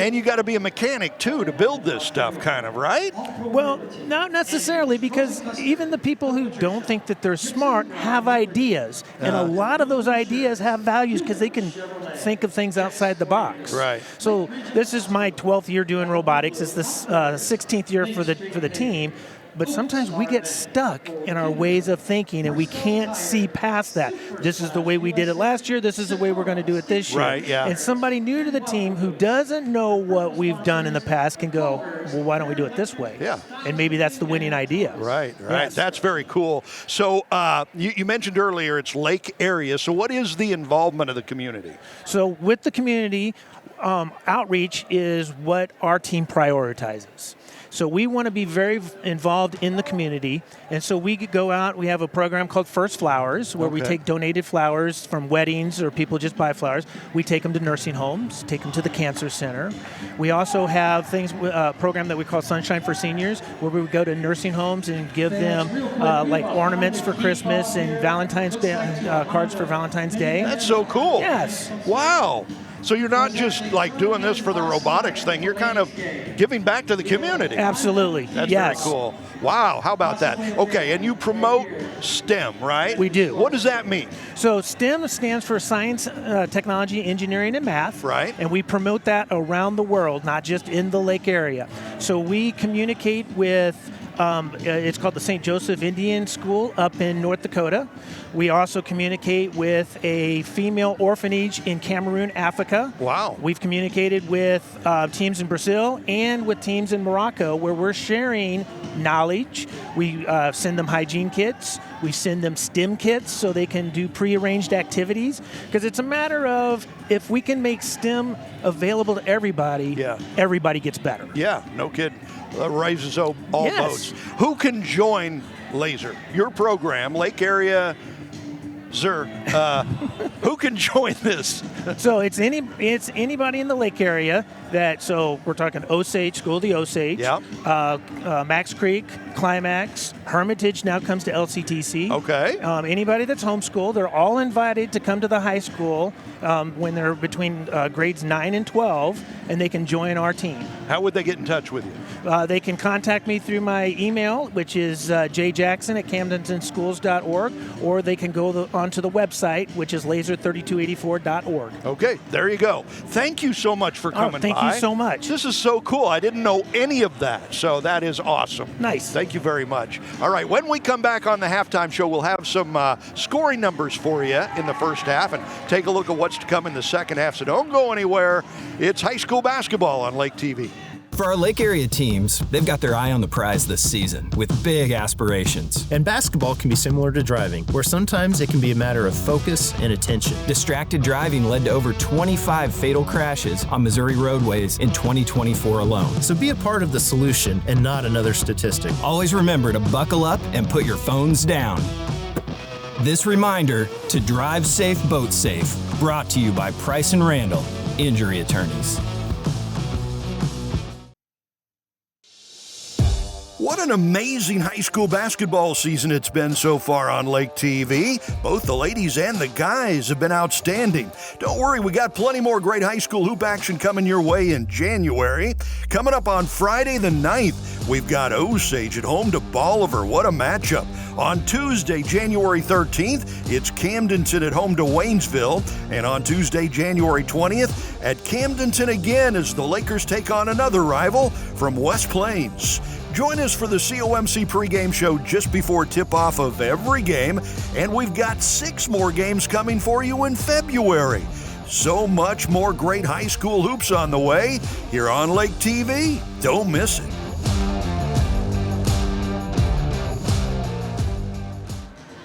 And you got to be a mechanic, too, to build this stuff, kind of, right? Well, not necessarily, because even the people who don't think that they're smart have ideas. And a lot of those ideas have values because they can think of things outside the box. Right. So this is my 12th year doing robotics. It's the 16th year for the team. But sometimes we get stuck in our ways of thinking, and we can't see past that. This is the way we did it last year. This is the way we're going to do it this year. Right, yeah. And somebody new to the team who doesn't know what we've done in the past can go, well, why don't we do it this way? Yeah. And maybe that's the winning idea. Right. Yes. That's very cool. So you mentioned earlier it's lake area. So what is the involvement of the community? So with the community, outreach is what our team prioritizes. So we want to be very involved in the community, and so we could go out. We have a program called First Flowers, where we take donated flowers from weddings or people just buy flowers. We take them to nursing homes, take them to the cancer center. We also have a program that we call Sunshine for Seniors, where we would go to nursing homes and give them like ornaments for Christmas and Valentine's Day cards for Valentine's Day. That's so cool. Yes. Wow. So you're not just like doing this for the robotics thing. You're kind of giving back to the community. Absolutely. That's yes. very cool. Wow. How about that? Okay. And you promote STEM, right? We do. What does that mean? So STEM stands for Science, Technology, Engineering, and Math. Right. And we promote that around the world, not just in the Lake area. So we communicate with it's called the St. Joseph Indian School up in North Dakota. We also communicate with a female orphanage in Cameroon, Africa. Wow. We've communicated with teams in Brazil and with teams in Morocco where we're sharing knowledge. We send them hygiene kits. We send them STEM kits so they can do prearranged activities. Because it's a matter of if we can make STEM available to everybody, everybody gets better. Yeah, no kidding. Raises all boats. Who can join Laser? Your program, Lake Area Who can join this? So it's anybody in the Lake area. So we're talking Osage, School of the Osage. Yep. Max Creek, Climax, Hermitage now comes to LCTC. Okay. Anybody that's homeschooled, they're all invited to come to the high school when they're between grades 9 and 12, and they can join our team. How would they get in touch with you? They can contact me through my email, which is jjackson@camdentonschools.org, or they can go onto the website, which is laser3284.org. Okay, there you go. Thank you so much for coming by. Thank you so much. This is so cool. I didn't know any of that, so that is awesome. Nice. Thank you very much. All right, when we come back on the halftime show, we'll have some scoring numbers for you in the first half and take a look at what's to come in the second half, so don't go anywhere. It's high school basketball on Lake TV. For our Lake area teams, they've got their eye on the prize this season with big aspirations. And basketball can be similar to driving, where sometimes it can be a matter of focus and attention. Distracted driving led to over 25 fatal crashes on Missouri roadways in 2024 alone. So be a part of the solution and not another statistic. Always remember to buckle up and put your phones down. This reminder to drive safe, boat safe, brought to you by Price & Randall, Injury Attorneys. What an amazing high school basketball season it's been so far on Lake TV. Both the ladies and the guys have been outstanding. Don't worry, we got plenty more great high school hoop action coming your way in January. Coming up on Friday the 9th, we've got Osage at home to Bolivar. What a matchup. On Tuesday, January 13th, it's Camdenton at home to Waynesville. And on Tuesday, January 20th, at Camdenton again as the Lakers take on another rival from West Plains. Join us for the COMC pregame show just before tip-off of every game, and we've got 6 more games coming for you in February. So much more great high school hoops on the way here on Lake TV. Don't miss it.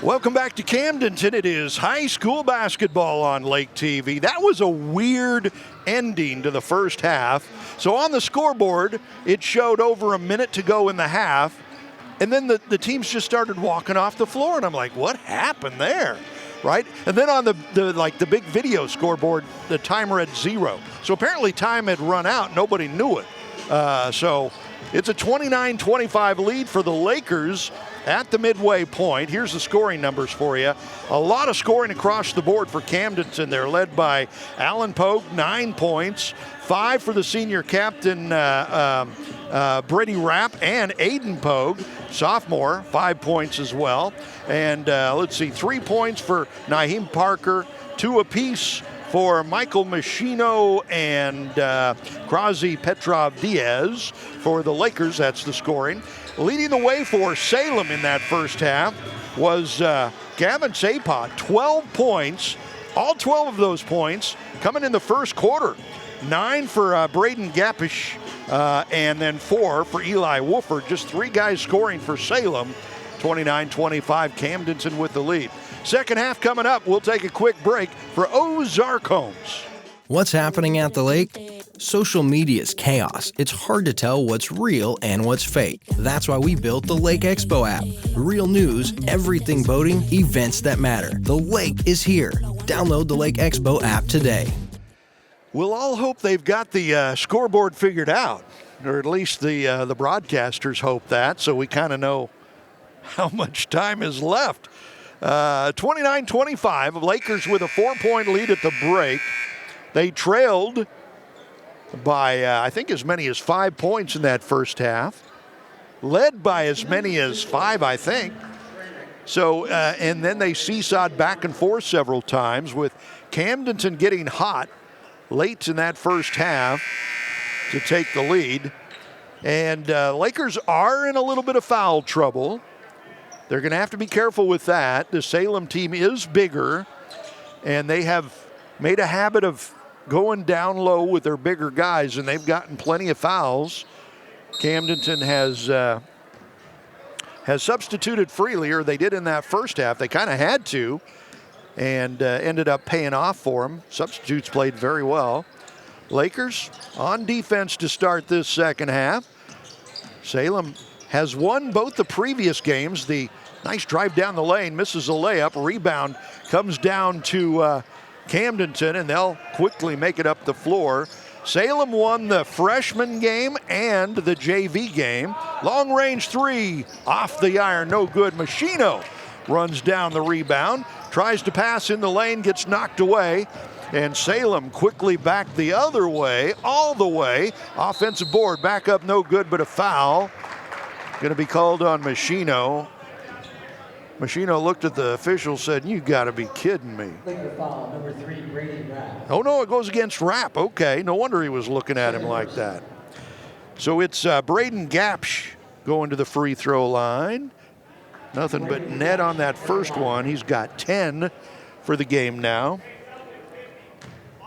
Welcome back to Camdenton. It is high school basketball on Lake TV. That was a weird ending to the first half. So on the scoreboard, it showed over a minute to go in the half, and then the teams just started walking off the floor, and I'm like, what happened there? Right? And then on the big video scoreboard, the time read 0. So apparently time had run out. Nobody knew it. So it's a 29-25 lead for the Lakers at the midway point. Here's the scoring numbers for you. A lot of scoring across the board for Camdenton. They're led by Alan Pogue, 9 points, 5 for the senior captain, Brady Rapp, and Aiden Pogue, sophomore, 5 points as well. And let's see, 3 points for Naheem Parker, 2 apiece for Michael Machino and Krazi Petrov Diaz for the Lakers. That's the scoring. Leading the way for Salem in that first half was Gavin Sapot, 12 points. All 12 of those points coming in the first quarter. 9 for Braden Gapish, and then 4 for Eli Wolford. Just 3 guys scoring for Salem. 29-25, Camdenton with the lead. Second half coming up. We'll take a quick break for Ozarks Homes. What's happening at the lake? Social media's chaos. It's hard to tell what's real and what's fake. That's why we built the Lake Expo app. Real news, everything boating, events that matter. The lake is here. Download the Lake Expo app today. We'll all hope they've got the scoreboard figured out, or at least the broadcasters hope that, so we kind of know how much time is left. 29-25, Lakers with a 4-point lead at the break. They trailed by, I think, as many as 5 points in that first half. Led by as many as 5, I think. So, and then they seesawed back and forth several times with Camdenton getting hot late in that first half to take the lead. And Lakers are in a little bit of foul trouble. They're going to have to be careful with that. The Salem team is bigger, and they have made a habit of going down low with their bigger guys, and they've gotten plenty of fouls. Camdenton has substituted freely, or they did in that first half. They kind of had to, and ended up paying off for them. Substitutes played very well. Lakers on defense to start this second half. Salem has won both the previous games. The nice drive down the lane, misses a layup, rebound comes down to Camdenton, and they'll quickly make it up the floor. Salem won the freshman game and the JV game. Long range three off the iron, no good. Machino runs down the rebound, tries to pass in the lane, gets knocked away. And Salem quickly back the other way, all the way. Offensive board, back up, no good, but a foul. Going to be called on Machino. Machino looked at the official, said, "You got to be kidding me." Foul, number 3, Brady Rapp. Oh, no, it goes against Rapp. Okay, no wonder he was looking at him like that. So it's Braden Gapsch going to the free throw line. Nothing but net on that first one. He's got 10 for the game now.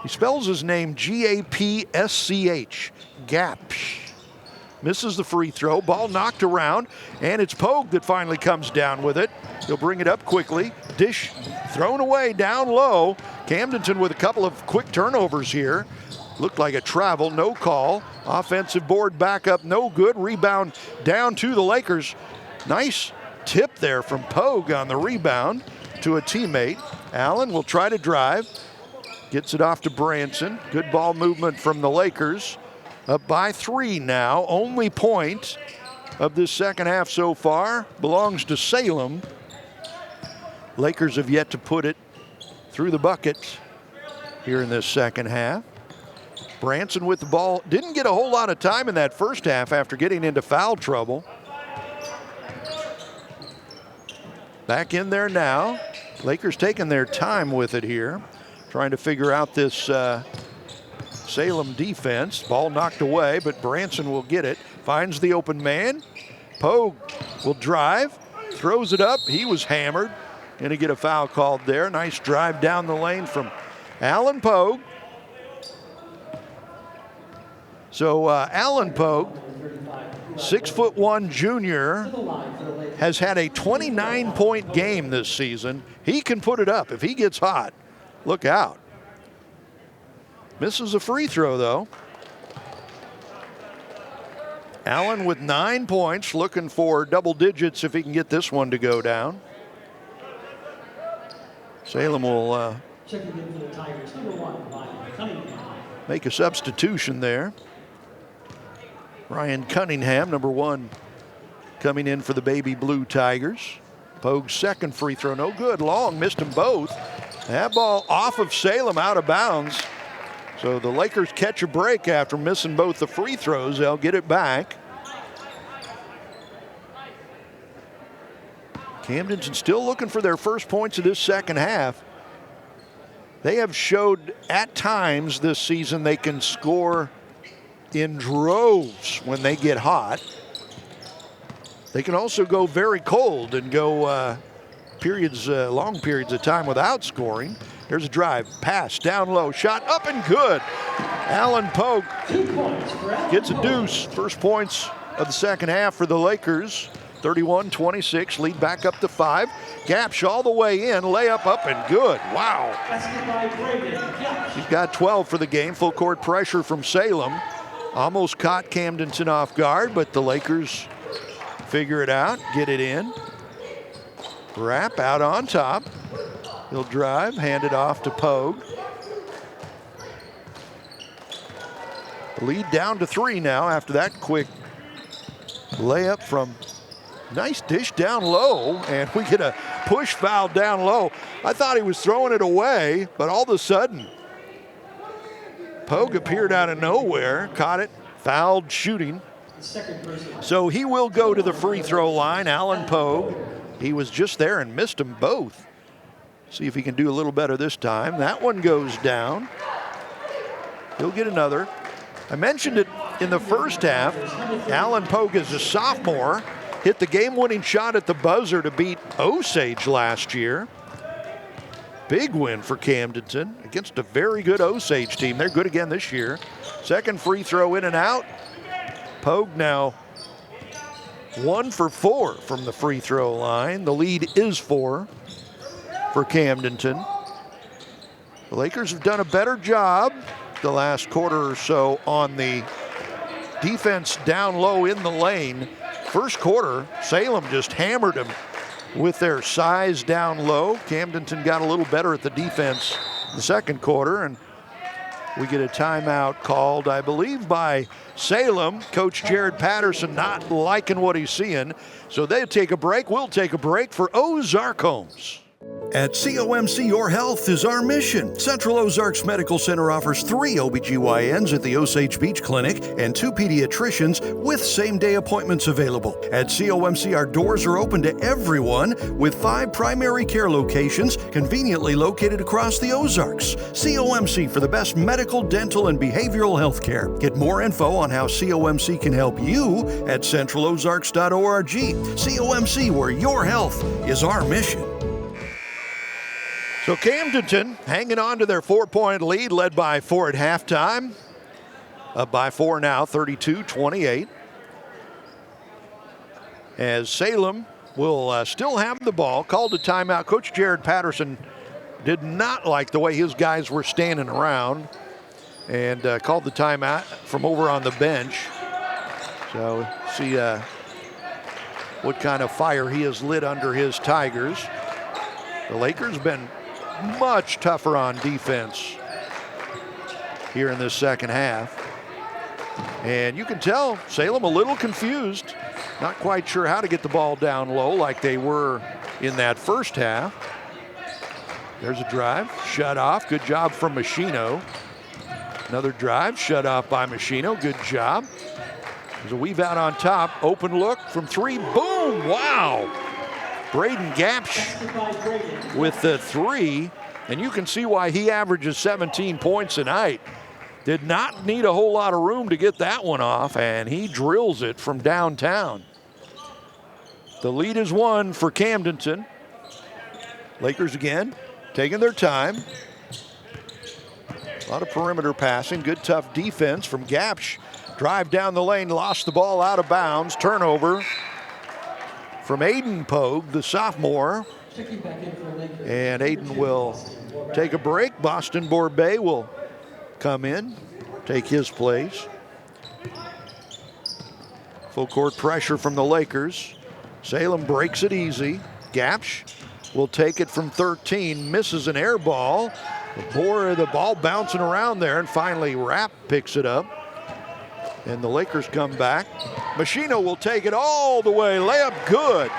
He spells his name G-A-P-S-C-H, Gapsch. Misses the free throw, ball knocked around, and it's Pogue that finally comes down with it. He'll bring it up quickly. Dish thrown away down low. Camdenton with a couple of quick turnovers here. Looked like a travel, no call. Offensive board back up, no good. Rebound down to the Lakers. Nice tip there from Pogue on the rebound to a teammate. Allen will try to drive. Gets it off to Branson. Good ball movement from the Lakers. Up by 3 now. Only point of this second half so far belongs to Salem. Lakers have yet to put it through the bucket here in this second half. Branson with the ball. Didn't get a whole lot of time in that first half after getting into foul trouble. Back in there now. Lakers taking their time with it here, trying to figure out this Salem defense. Ball knocked away, but Branson will get it. Finds the open man. Pogue will drive, throws it up. He was hammered. Going to get a foul called there. Nice drive down the lane from Alan Pogue. So Alan Pogue, 6'1" junior, has had a 29-point game this season. He can put it up if he gets hot. Look out. Misses a free throw, though. Allen with 9 points, looking for double digits if he can get this one to go down. Salem will make a substitution there. Ryan Cunningham, number 1, coming in for the Baby Blue Tigers. Pogue's second free throw, no good. Long, missed them both. That ball off of Salem, out of bounds. So the Lakers catch a break after missing both the free throws. They'll get it back. Camdenton still looking for their first points of this second half. They have showed at times this season they can score in droves when they get hot. They can also go very cold and go long periods of time without scoring. Here's a drive, pass, down low, shot up and good. Alan Pogue gets a deuce. First points of the second half for the Lakers. 31-26, lead back up to 5. Gapsch all the way in, layup up and good. Wow. He's got 12 for the game. Full court pressure from Salem. Almost caught Camdenton off guard, but the Lakers figure it out, get it in. Rapp out on top. He'll drive, hand it off to Pogue. Lead down to 3 now after that quick layup from nice dish down low, and we get a push foul down low. I thought he was throwing it away, but all of a sudden, Pogue appeared out of nowhere, caught it, fouled shooting. So he will go to the free throw line, Alan Pogue. He was just there and missed them both. See if he can do a little better this time. That one goes down. He'll get another. I mentioned it in the first half. Alan Pogue is a sophomore. Hit the game-winning shot at the buzzer to beat Osage last year. Big win for Camdenton against a very good Osage team. They're good again this year. Second free throw in and out. Pogue now 1 for 4 from the free throw line. The lead is 4 for Camdenton. The Lakers have done a better job the last quarter or so on the defense down low in the lane. First quarter, Salem just hammered them with their size down low. Camdenton got a little better at the defense in the second quarter, and We get a timeout called, I believe, by Salem. Coach Jared Patterson not liking what he's seeing. So they take a break. We'll take a break for Ozark Homes. At COMC, your health is our mission. Central Ozarks Medical Center offers 3 OBGYNs at the Osage Beach Clinic and 2 pediatricians with same-day appointments available. At COMC, our doors are open to everyone with 5 primary care locations conveniently located across the Ozarks. COMC for the best medical, dental, and behavioral health care. Get more info on how COMC can help you at centralozarks.org. COMC, where your health is our mission. So Camdenton hanging on to their 4-point lead, led by 4 at halftime. Up by 4 now, 32-28. As Salem will still have the ball, called a timeout. Coach Jared Patterson did not like the way his guys were standing around and called the timeout from over on the bench. So see what kind of fire he has lit under his Tigers. The Lakers been much tougher on defense here in this second half. And you can tell Salem a little confused, not quite sure how to get the ball down low like they were in that first half. There's a drive, shut off, good job from Machino. Another drive, shut off by Machino, good job. There's a weave out on top, open look from 3, boom, wow. Braden Gapsch with the 3, and you can see why he averages 17 points a night. Did not need a whole lot of room to get that one off, and he drills it from downtown. The lead is 1 for Camdenton. Lakers again, taking their time. A lot of perimeter passing, good tough defense from Gapsch. Drive down the lane, lost the ball out of bounds, turnover from Aiden Pogue, the sophomore. And Aiden will take a break. Boston Borbet will come in, take his place. Full court pressure from the Lakers. Salem breaks it easy. Gapsch will take it from 13, misses an air ball. The ball bouncing around there, and finally Rapp picks it up. And the Lakers come back. Machino will take it all the way. Layup good.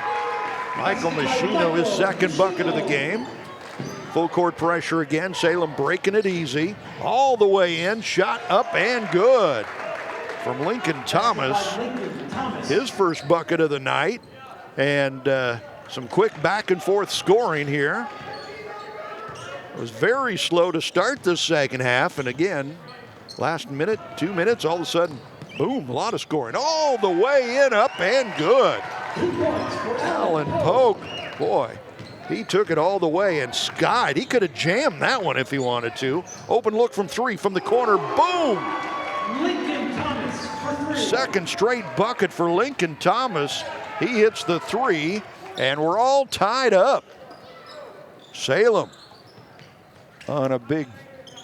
Michael Machino, his second bucket of the game. Full court pressure again. Salem breaking it easy. All the way in. Shot up and good. From Lincoln Thomas. His first bucket of the night. And some quick back and forth scoring here. It was very slow to start this second half. And again, last minute, 2 minutes, all of a sudden, boom, a lot of scoring. All the way in, up and good. Alan Pogue, boy, he took it all the way and skied. He could have jammed that one if he wanted to. Open look from 3 from the corner, boom! Lincoln Thomas for 3. Second straight bucket for Lincoln Thomas. He hits the 3, and we're all tied up. Salem on a big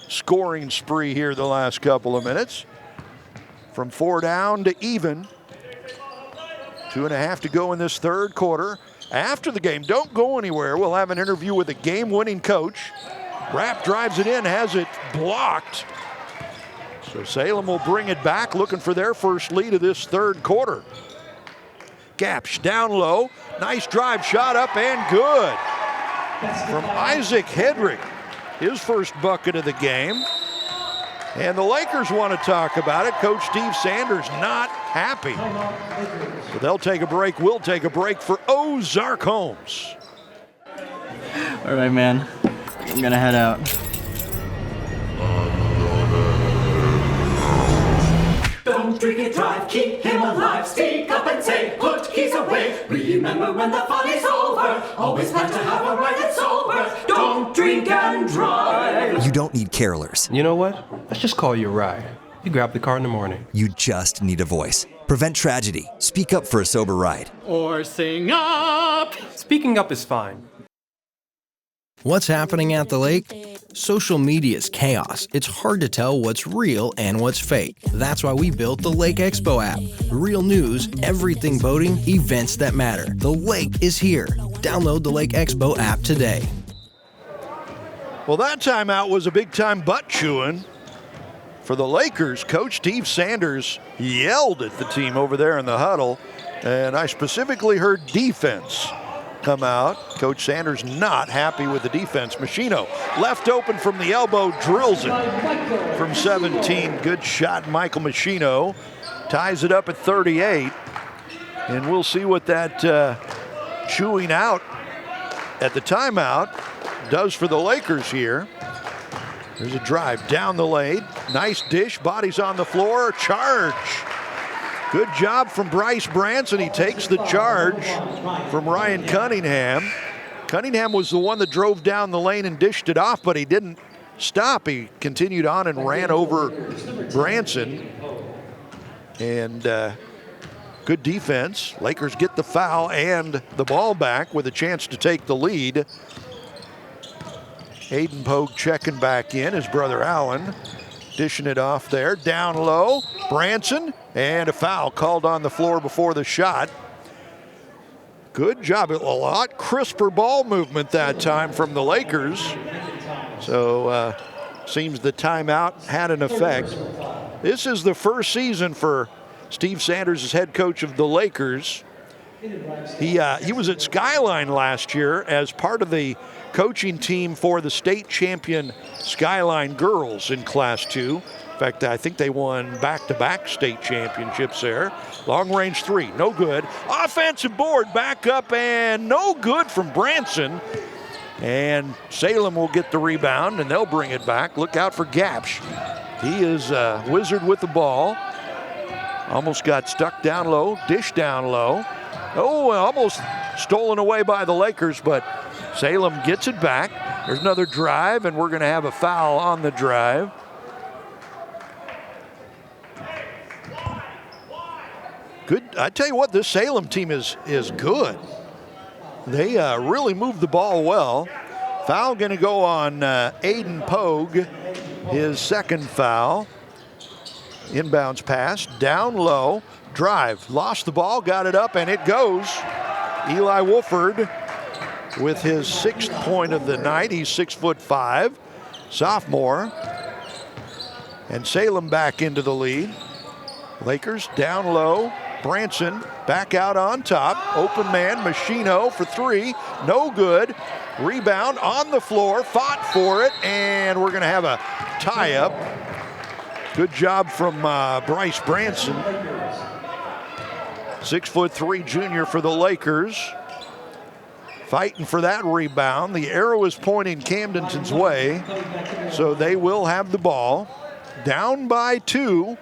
scoring spree here the last couple of minutes. From 4 down to even. 2.5 to go in this third quarter. After the game, don't go anywhere. We'll have an interview with the game-winning coach. Rapp drives it in, has it blocked. So Salem will bring it back, looking for their first lead of this third quarter. Gapsch down low. Nice drive, shot up and good. From Isaac Hedrick, his first bucket of the game. And the Lakers want to talk about it. Coach Steve Sanders not happy. So they'll take a break. We'll take a break for Ozark Homes. All right, man. I'm gonna head out. Don't drink it, drive, keep him alive. Speak up and say, put keys away. Remember when the fun is over. Always plan to have a ride that's sober. Don't drink and drive. You don't need carolers. You know what? Let's just call you a ride. You grab the car in the morning. You just need a voice. Prevent tragedy. Speak up for a sober ride. Or sing up. Speaking up is fine. What's happening at the lake? Social media is chaos. It's hard to tell what's real and what's fake. That's why we built the Lake Expo app. Real news, everything boating, events that matter. The lake is here. Download the Lake Expo app today. Well, that timeout was a big time butt chewing For the Lakers, Coach Steve Sanders yelled at the team over there in the huddle, and I specifically heard defense come out. Coach Sanders not happy with the defense. Machino left open from the elbow, drills it from 17. Good shot, Michael Machino. Ties it up at 38, and we'll see what that chewing out at the timeout does for the Lakers here. There's a drive down the lane. Nice dish, bodies on the floor, charge. Good job from Bryce Branson. He takes the charge from Ryan Cunningham. Cunningham was the one that drove down the lane and dished it off, but he didn't stop. He continued on and ran over Branson. And good defense. Lakers get the foul and the ball back with a chance to take the lead. Aiden Pogue checking back in, his brother Allen dishing it off there. Down low, Branson, and a foul called on the floor before the shot. Good job. A lot crisper ball movement that time from the Lakers. So seems the timeout had an effect. This is the first season for Steve Sanders as head coach of the Lakers. He was at Skyline last year as part of the coaching team for the state champion Skyline girls in Class 2. In fact, I think they won back-to-back state championships there. Long range three, no good. Offensive board, back up, and no good from Branson. And Salem will get the rebound, and they'll bring it back. Look out for Gapsch. He is a wizard with the ball. Almost got stuck down low, dish down low. Oh, almost stolen away by the Lakers, but Salem gets it back. There's another drive, and we're going to have a foul on the drive. Good. I tell you what, this Salem team is good. They really move the ball well. Foul going to go on Aiden Pogue, his second foul. Inbounds pass, down low, drive, lost the ball, got it up, and it goes. Eli Wolford with his 6th point of the night. He's 6'5", sophomore. And Salem back into the lead. Lakers down low. Branson back out on top. Open man, Machino for three. No good. Rebound on the floor. Fought for it. And we're going to have a tie-up. Good job from Bryce Branson. 6'3" junior for the Lakers. Fighting for that rebound. The arrow is pointing Camdenton's way. So they will have the ball. Down by 2.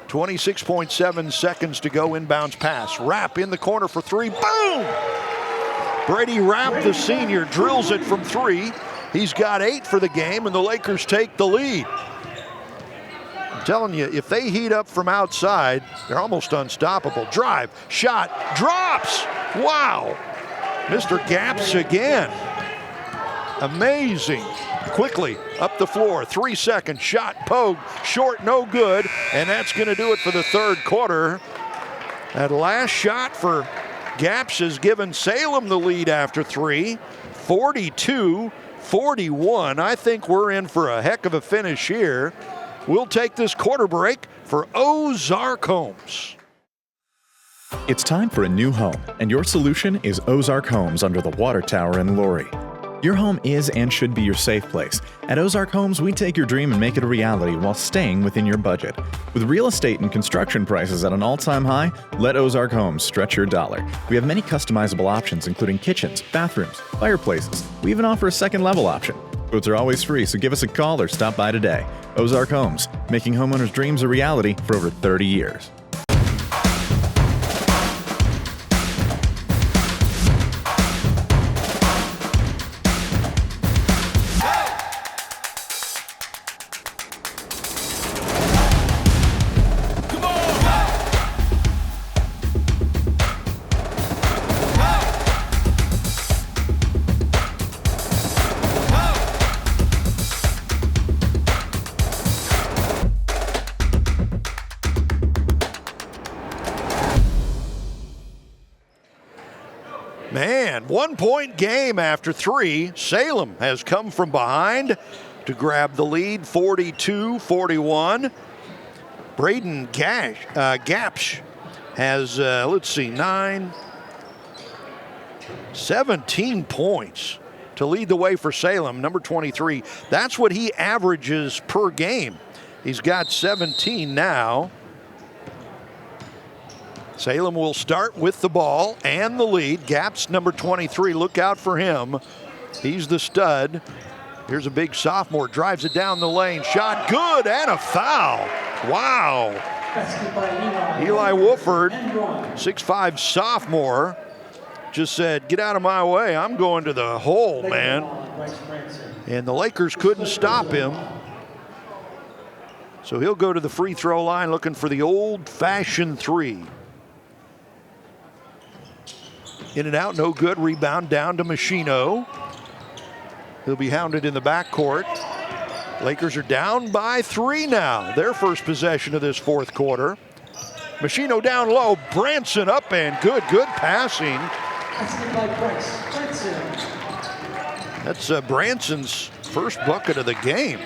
26.7 seconds to go. Inbounds pass. Rapp in the corner for three. Boom! Brady Rapp, the senior, drills it from 3. He's got 8 for the game, and the Lakers take the lead. I'm telling you, if they heat up from outside, they're almost unstoppable. Drive, shot, drops! Wow! Mr. Gapsch again. Amazing. Quickly up the floor, 3 seconds, shot, Pogue, short, no good, and that's going to do it for the third quarter. That last shot for Gapsch has given Salem the lead after 3, 42-41. I think we're in for a heck of a finish here. We'll take this quarter break for Ozark Homes. It's time for a new home, and your solution is Ozark Homes under the Water Tower in Laurie. Your home is and should be your safe place. At Ozark Homes, we take your dream and make it a reality while staying within your budget. With real estate and construction prices at an all-time high, let Ozark Homes stretch your dollar. We have many customizable options, including kitchens, bathrooms, fireplaces. We even offer a second-level option. Quotes are always free, so give us a call or stop by today. Ozark Homes, making homeowners' dreams a reality for over 30 years. Man, 1-point game after 3. Salem has come from behind to grab the lead, 42-41. Braden Gapsch has, 17 points to lead the way for Salem, number 23. That's what he averages per game. He's got 17 now. Salem will start with the ball and the lead. Gapsch, number 23, look out for him. He's the stud. Here's a big sophomore, drives it down the lane. Shot good, and a foul. Wow. Eli Wolford, 6'5" sophomore, just said, get out of my way. I'm going to the hole, man. And the Lakers couldn't stop him. So he'll go to the free throw line looking for the old-fashioned three. In and out, no good. Rebound down to Machino. He'll be hounded in the backcourt. Lakers are down by 3 now. Their first possession of this fourth quarter. Machino down low. Branson up and good passing. That's Branson's first bucket of the game.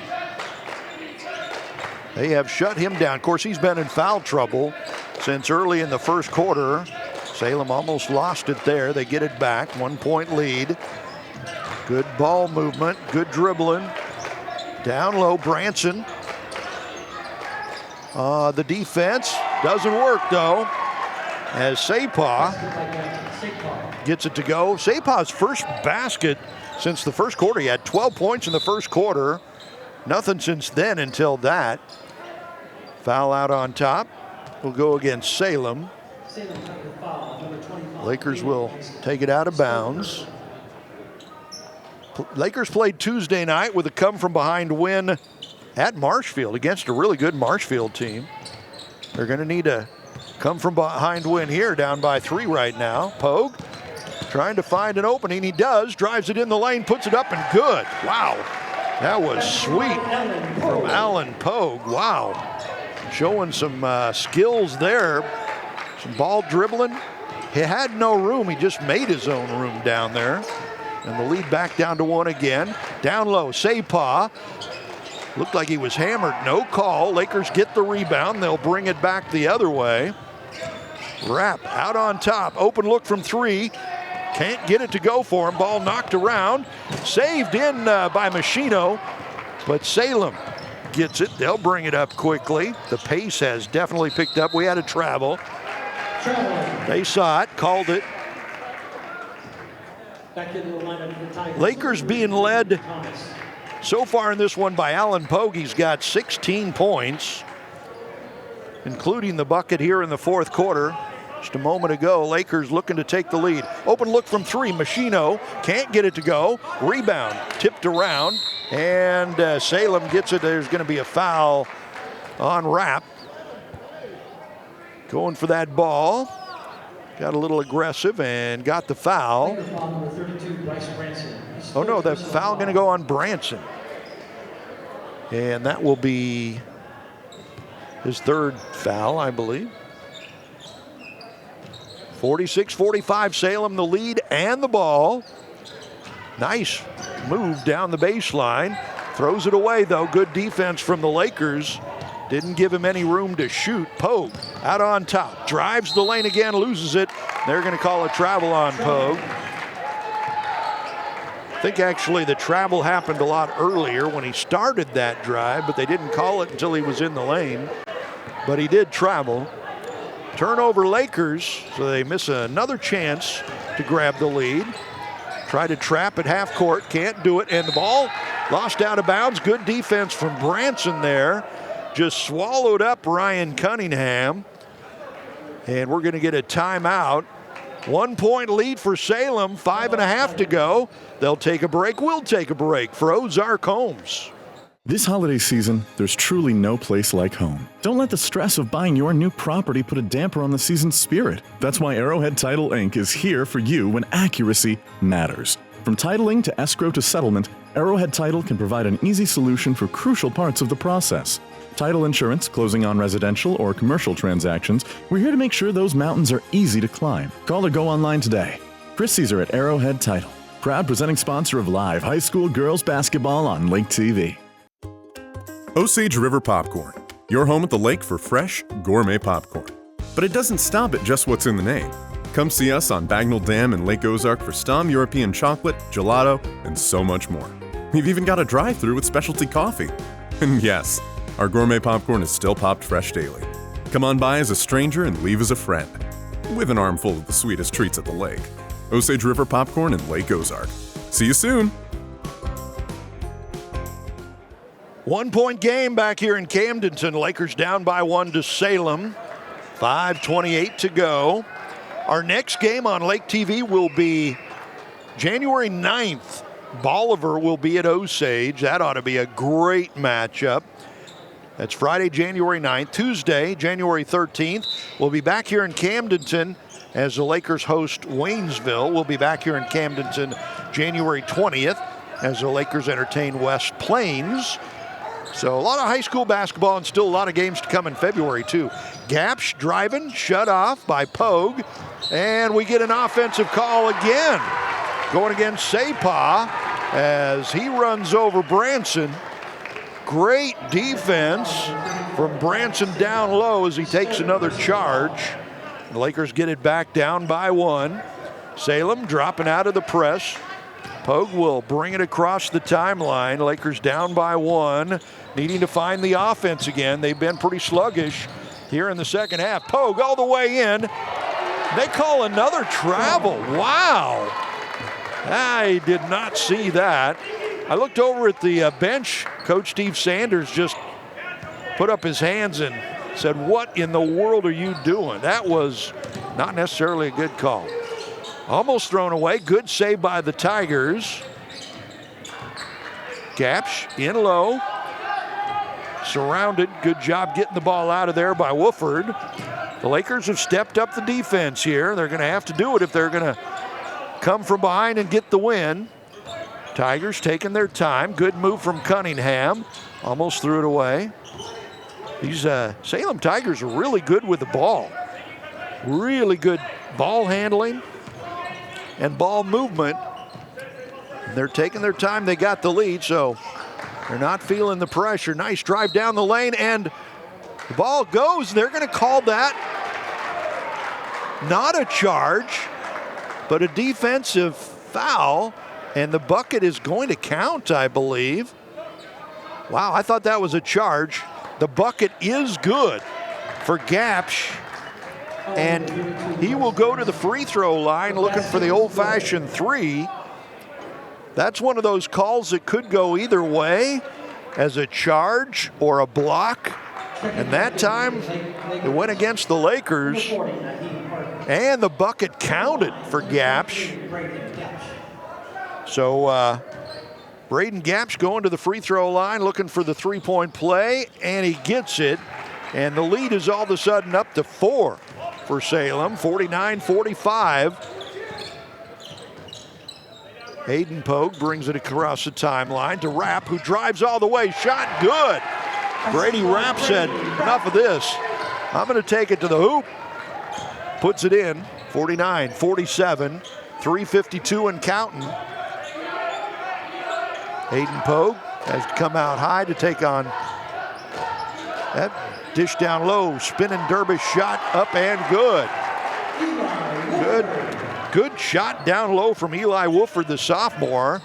They have shut him down. Of course, he's been in foul trouble since early in the first quarter. Salem almost lost it there. They get it back. 1 point lead. Good ball movement, good dribbling. Down low, Branson. The defense doesn't work though, as Sapah gets it to go. Sapah's first basket since the first quarter. He had 12 points in the first quarter. Nothing since then until that. Foul out on top. Will go against Salem. Lakers will take it out of bounds. Lakers played Tuesday night with a come-from-behind win at Marshfield against a really good Marshfield team. They're going to need a come-from-behind win here, down by 3 right now. Pogue trying to find an opening. He does, drives it in the lane, puts it up and good. Wow, that was sweet from Alan Pogue. Wow, showing some skills there. Some ball dribbling. He had no room. He just made his own room down there. And the lead back down to 1 again. Down low, Sapah. Looked like he was hammered. No call. Lakers get the rebound. They'll bring it back the other way. Rapp out on top. Open look from 3. Can't get it to go for him. Ball knocked around. Saved in by Machino. But Salem gets it. They'll bring it up quickly. The pace has definitely picked up. We had a travel. They saw it, called it. Lakers being led so far in this one by Alan Pogue. He's got 16 points, including the bucket here in the fourth quarter. Just a moment ago, Lakers looking to take the lead. Open look from 3, Machino can't get it to go. Rebound tipped around, and Salem gets it. There's going to be a foul on Rapp. Going for that ball. Got a little aggressive and got the foul. Oh no, the foul going to go on Branson. And that will be his third foul, I believe. 46-45, Salem the lead and the ball. Nice move down the baseline. Throws it away though, good defense from the Lakers. Didn't give him any room to shoot. Pogue out on top. Drives the lane again, loses it. They're going to call a travel on Pogue. I think actually the travel happened a lot earlier when he started that drive, but they didn't call it until he was in the lane. But he did travel. Turnover Lakers, so they miss another chance to grab the lead. Try to trap at half court, can't do it, and the ball lost out of bounds. Good defense from Branson there. Just swallowed up Ryan Cunningham. And we're going to get a timeout. 1 point lead for Salem, 5.5 to go. They'll take a break. We'll take a break for Ozark Homes. This holiday season, there's truly no place like home. Don't let the stress of buying your new property put a damper on the season's spirit. That's why Arrowhead Title Inc. is here for you when accuracy matters. From titling to escrow to settlement, Arrowhead Title can provide an easy solution for crucial parts of the process. Title insurance, closing on residential or commercial transactions, we're here to make sure those mountains are easy to climb. Call or go online today. Chris Caesar at Arrowhead Title, proud presenting sponsor of live high school girls basketball on Lake TV. Osage River Popcorn, your home at the lake for fresh, gourmet popcorn. But it doesn't stop at just what's in the name. Come see us on Bagnell Dam in Lake Ozark for Stom European chocolate, gelato, and so much more. We've even got a drive-thru with specialty coffee. And yes, our gourmet popcorn is still popped fresh daily. Come on by as a stranger and leave as a friend, with an armful of the sweetest treats at the lake. Osage River Popcorn in Lake Ozark. See you soon. 1 point game back here in Camdenton. Lakers down by 1 to Salem. 5:28 to go. Our next game on Lake TV will be January 9th. Bolivar will be at Osage. That ought to be a great matchup. That's Friday, January 9th. Tuesday, January 13th. We'll be back here in Camdenton as the Lakers host Waynesville. We'll be back here in Camdenton January 20th as the Lakers entertain West Plains. So a lot of high school basketball and still a lot of games to come in February too. Gapsch driving, shut off by Pogue. And we get an offensive call again. Going against Sapah as he runs over Branson. Great defense from Branson down low as he takes another charge. The Lakers get it back down by 1. Salem dropping out of the press. Pogue will bring it across the timeline. Lakers down by 1, needing to find the offense again. They've been pretty sluggish here in the second half. Pogue all the way in. They call another travel. Wow. I did not see that. I looked over at the bench. Coach Steve Sanders just put up his hands and said, "What in the world are you doing?" That was not necessarily a good call. Almost thrown away. Good save by the Tigers. Gapsch in low. Surrounded. Good job getting the ball out of there by Wooford. The Lakers have stepped up the defense here. They're going to have to do it if they're going to come from behind and get the win. Tigers taking their time. Good move from Cunningham. Almost threw it away. These Salem Tigers are really good with the ball. Really good ball handling and ball movement. They're taking their time. They got the lead, so they're not feeling the pressure. Nice drive down the lane, and the ball goes. They're going to call that not a charge, but a defensive foul, and the bucket is going to count, I believe. Wow, I thought that was a charge. The bucket is good for Gapsch, and he will go to the free throw line looking for the old-fashioned 3. That's one of those calls that could go either way, as a charge or a block. And that time, it went against the Lakers, and the bucket counted for Gapsch. So Braden Gapsch going to the free throw line, looking for the three-point play, and he gets it. And the lead is all of a sudden up to 4 for Salem, 49-45. Hayden Pogue brings it across the timeline to Rapp, who drives all the way. Shot good. Brady Rapp said, enough of this. I'm going to take it to the hoop. Puts it in, 49-47, 3:52 and counting. Hayden Pogue has to come out high to take on that dish down low. Spinning dervish shot up and good. Good shot down low from Eli Wooford, the sophomore.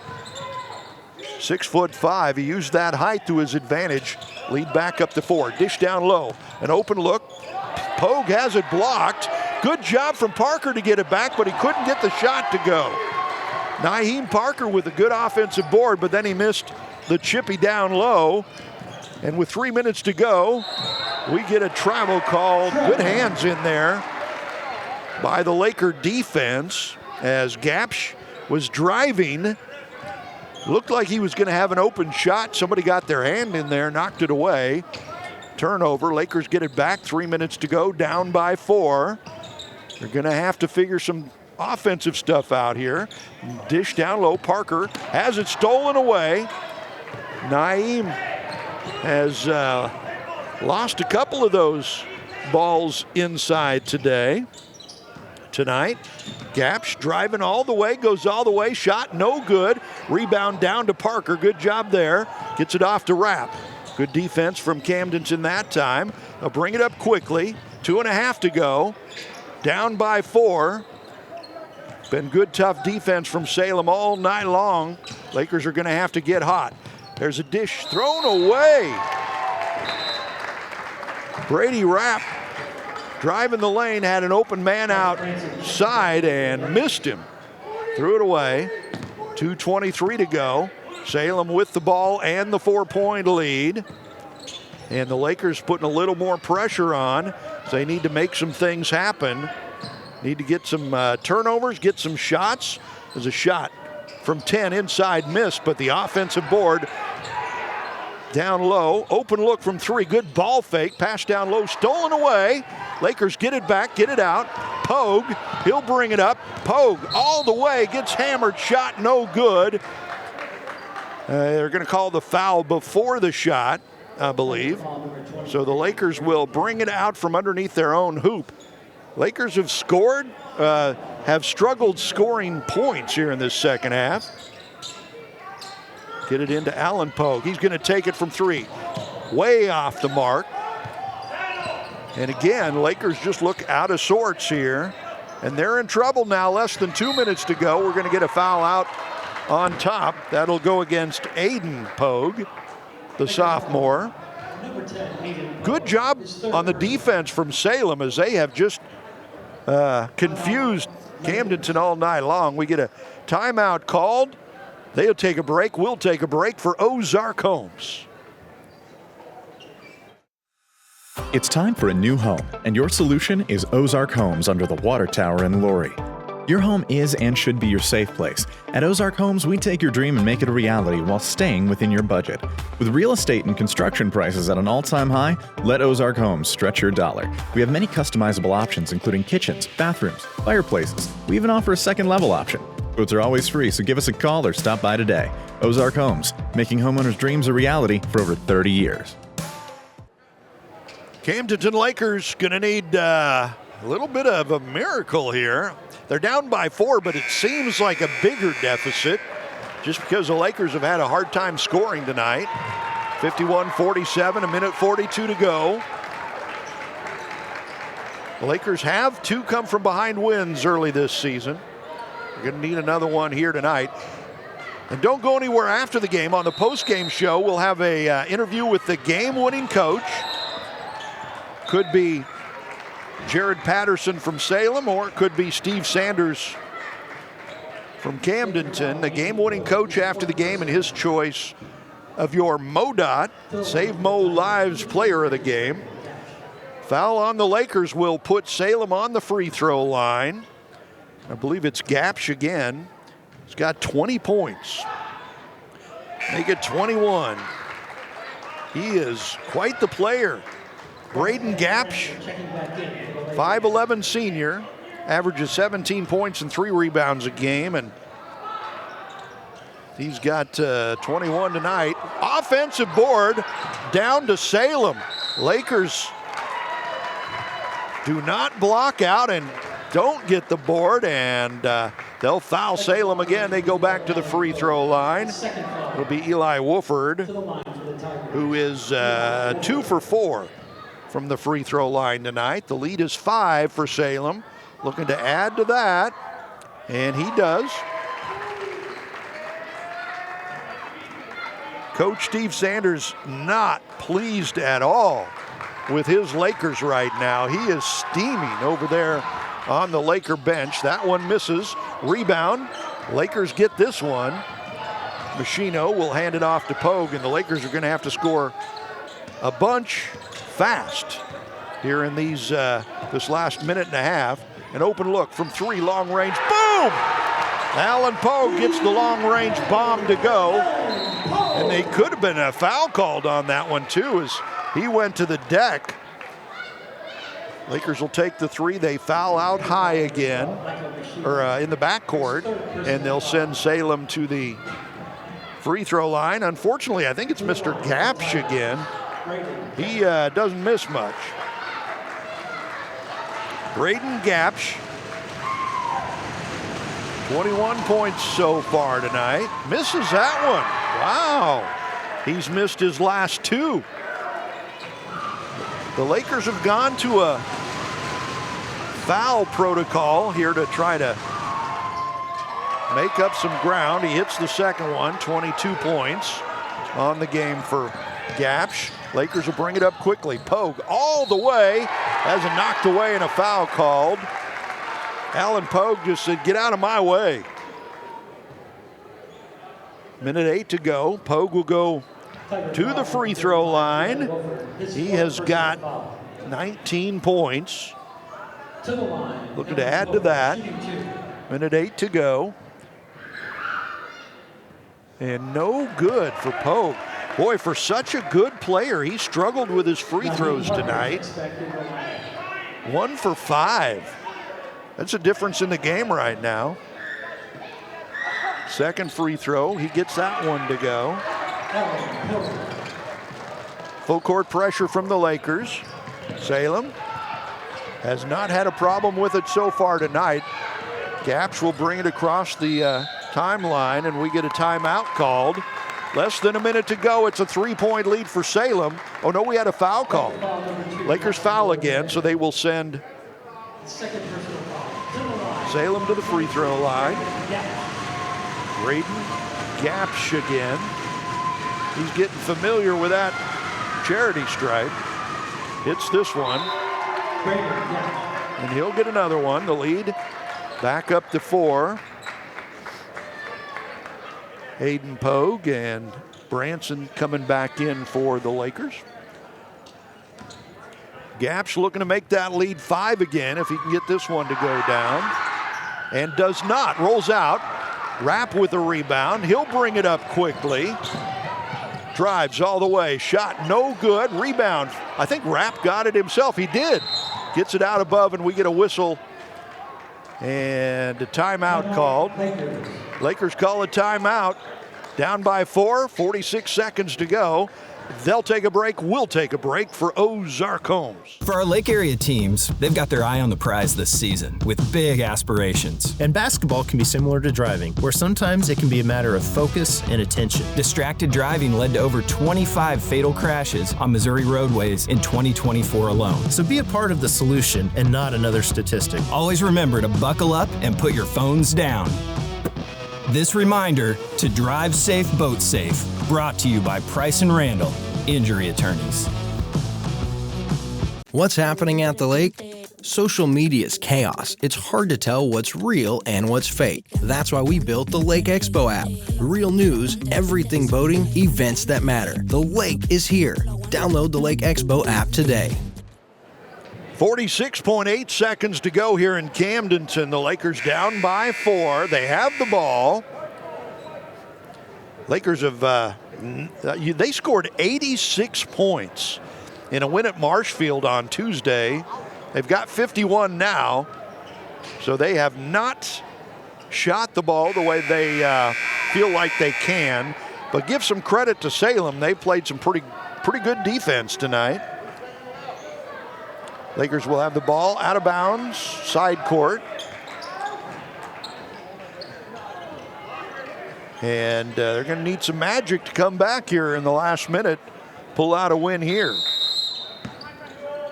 6'5". He used that height to his advantage. Lead back up to 4. Dish down low. An open look. Pogue has it blocked. Good job from Parker to get it back, but he couldn't get the shot to go. Naheem Parker with a good offensive board, but then he missed the chippy down low. And with 3 minutes to go, we get a travel call. Good hands in there by the Laker defense as Gapsch was driving. Looked like he was going to have an open shot. Somebody got their hand in there, knocked it away. Turnover. Lakers get it back. 3 minutes to go, down by 4. They're going to have to figure some offensive stuff out here. Dish down low. Parker has it stolen away. Naeem has lost a couple of those balls inside tonight. Gapsch driving all the way, goes all the way, shot no good. Rebound down to Parker, good job there. Gets it off to Rapp. Good defense from Camdenton that time. They'll bring it up quickly. 2.5 to go. Down by 4. Been good, tough defense from Salem all night long. Lakers are going to have to get hot. There's a dish thrown away. Brady Rapp driving the lane, had an open man outside and missed him. Threw it away. 2:23 to go. Salem with the ball and the 4-point lead. And the Lakers putting a little more pressure on. So they need to make some things happen. Need to get some turnovers, get some shots. There's a shot from 10 inside, missed, but the offensive board down low. Open look from 3. Good ball fake. Pass down low, stolen away. Lakers get it back, get it out. Pogue, he'll bring it up. Pogue all the way, gets hammered. Shot no good. They're going to call the foul before the shot, I believe. So the Lakers will bring it out from underneath their own hoop. Lakers have scored, have struggled scoring points here in this second half. Get it into Allen Pogue. He's going to take it from 3. Way off the mark. And again, Lakers just look out of sorts here. And they're in trouble now. Less than 2 minutes to go. We're going to get a foul out on top. That'll go against Aiden Pogue, the sophomore. Good job on the defense from Salem as they have just confused Camdenton all night long. We get a timeout called. They'll take a break. We'll take a break for Ozark Homes. It's time for a new home, and your solution is Ozark Homes under the water tower in Laurie. Your home is and should be your safe place. At Ozark Homes, we take your dream and make it a reality while staying within your budget. With real estate and construction prices at an all-time high, let Ozark Homes stretch your dollar. We have many customizable options, including kitchens, bathrooms, fireplaces. We even offer a second-level option. Quotes are always free, so give us a call or stop by today. Ozark Homes, making homeowners' dreams a reality for over 30 years. Camdenton Lakers going to need a little bit of a miracle here. They're down by 4, but it seems like a bigger deficit just because the Lakers have had a hard time scoring tonight. 51-47, 1:42 to go. The Lakers have 2 come from behind wins early this season. We're going to need another one here tonight. And don't go anywhere after the game. On the post-game show, we'll have a interview with the game-winning coach. Could be Jared Patterson from Salem, or it could be Steve Sanders from Camdenton, the game-winning coach after the game, and his choice of your MoDOT, Save Mo Lives player of the game. Foul on the Lakers will put Salem on the free throw line. I believe it's Gapsch again. He's got 20 points. Make it 21. He is quite the player. Braden Gapsch, 5'11 senior, averages 17 points and 3 rebounds a game, and he's got 21 tonight. Offensive board down to Salem. Lakers do not block out and don't get the board, and they'll foul Salem again. They go back to the free throw line. It'll be Eli Wooford, who is 2 for 4 from the free throw line tonight. The lead is 5 for Salem. Looking to add to that, and he does. Coach Steve Sanders not pleased at all with his Lakers right now. He is steaming over there on the Laker bench. That one misses. Rebound. Lakers get this one. Machino will hand it off to Pogue, and the Lakers are going to have to score a bunch fast here in these this last minute and a half. An open look from 3, long range, boom! Allen Pogue gets the long range bomb to go, and they could have been a foul called on that one too as he went to the deck. Lakers will take the 3. They foul out high again, or in the backcourt, and they'll send Salem to the free throw line. Unfortunately, I think it's Mr. Gapsch again. He doesn't miss much. Braden Gapsch, 21 points so far tonight. Misses that one. Wow. He's missed his last two. The Lakers have gone to a foul protocol here to try to make up some ground. He hits the second one, 22 points on the game for Gapsh. Lakers will bring it up quickly. Pogue all the way, has it knocked away and a foul called. Alan Pogue just said, get out of my way. Minute 8 to go. Pogue will go to the free throw line. He has got 19 points. Looking to add to that. Minute 8 to go. And no good for Pogue. Boy, for such a good player, he struggled with his free throws tonight. 1 for 5. That's a difference in the game right now. Second free throw, he gets that one to go. Full court pressure from the Lakers. Salem has not had a problem with it so far tonight. Gapsh will bring it across the timeline, and we get a timeout called. Less than a minute to go. It's a 3-point lead for Salem. Oh no, we had a foul call. Lakers foul again, so they will send Salem to the free throw line. Braden Gapsh again. He's getting familiar with that charity stripe. Hits this one. And he'll get another one. The lead back up to 4. Hayden Pogue and Branson coming back in for the Lakers. Gapsh looking to make that lead 5 again if he can get this one to go down. And does not. Rolls out. Rapp with a rebound. He'll bring it up quickly. Drives all the way. Shot no good. Rebound. I think Rapp got it himself. He did. Gets it out above, and we get a whistle and a timeout called. Lakers call a timeout. Down by 4, 46 seconds to go. They'll take a break. We'll take a break for Ozarks Homes. For our Lake area teams, they've got their eye on the prize this season with big aspirations. And basketball can be similar to driving, where sometimes it can be a matter of focus and attention. Distracted driving led to over 25 fatal crashes on Missouri roadways in 2024 alone. So be a part of the solution and not another statistic. Always remember to buckle up and put your phones down. This reminder to drive safe, boat safe, brought to you by Price and Randall, injury attorneys. What's happening at the lake? Social media is chaos. It's hard to tell what's real and what's fake. That's why we built the Lake Expo app. Real news, everything boating, events that matter. The lake is here. Download the Lake Expo app today. 46.8 seconds to go here in Camdenton. The Lakers down by 4. They have the ball. Lakers have, they scored 86 points in a win at Marshfield on Tuesday. They've got 51 now. So they have not shot the ball the way they feel like they can. But give some credit to Salem. They played some pretty good defense tonight. Lakers will have the ball out of bounds, side court. And they're going to need some magic to come back here in the last minute, pull out a win here.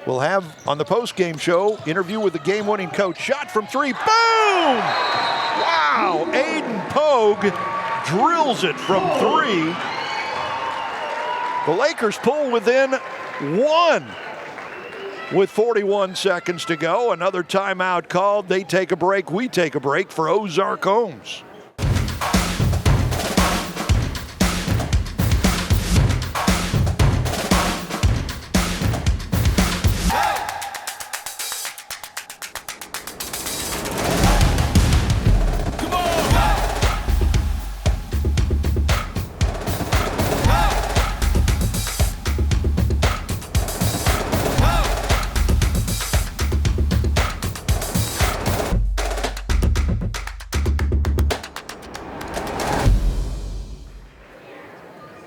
We'll have on the post-game show, interview with the game-winning coach. Shot from 3, boom! Wow, Aiden Pogue drills it from 3. The Lakers pull within 1. With 41 seconds to go, another timeout called. They take a break. We take a break for Ozarks Homes.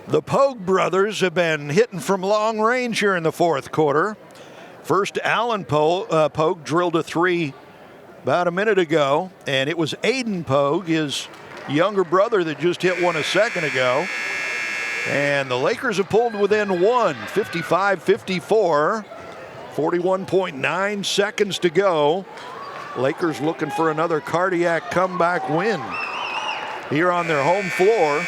The Pogue brothers have been hitting from long range here in the fourth quarter. First, Alan Pogue drilled a 3 about a minute ago, and it was Aiden Pogue, his younger brother, that just hit one a second ago. And the Lakers have pulled within one, 55-54. 41.9 seconds to go. Lakers looking for another cardiac comeback win here on their home floor.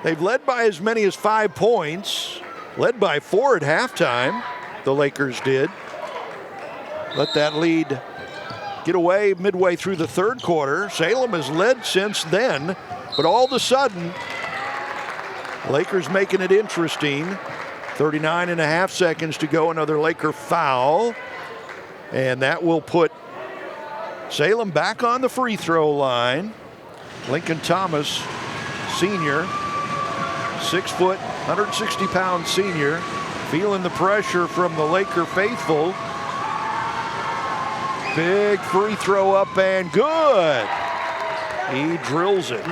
They've led by as many as 5 points, led by 4 at halftime, the Lakers did. Let that lead get away midway through the third quarter. Salem has led since then, but all of a sudden, Lakers making it interesting. 39.5 seconds to go, another Laker foul. And that will put Salem back on the free throw line. Lincoln Thomas, senior, 6 foot, 160-pound senior, feeling the pressure from the Laker faithful. Big free throw up and good. He drills it.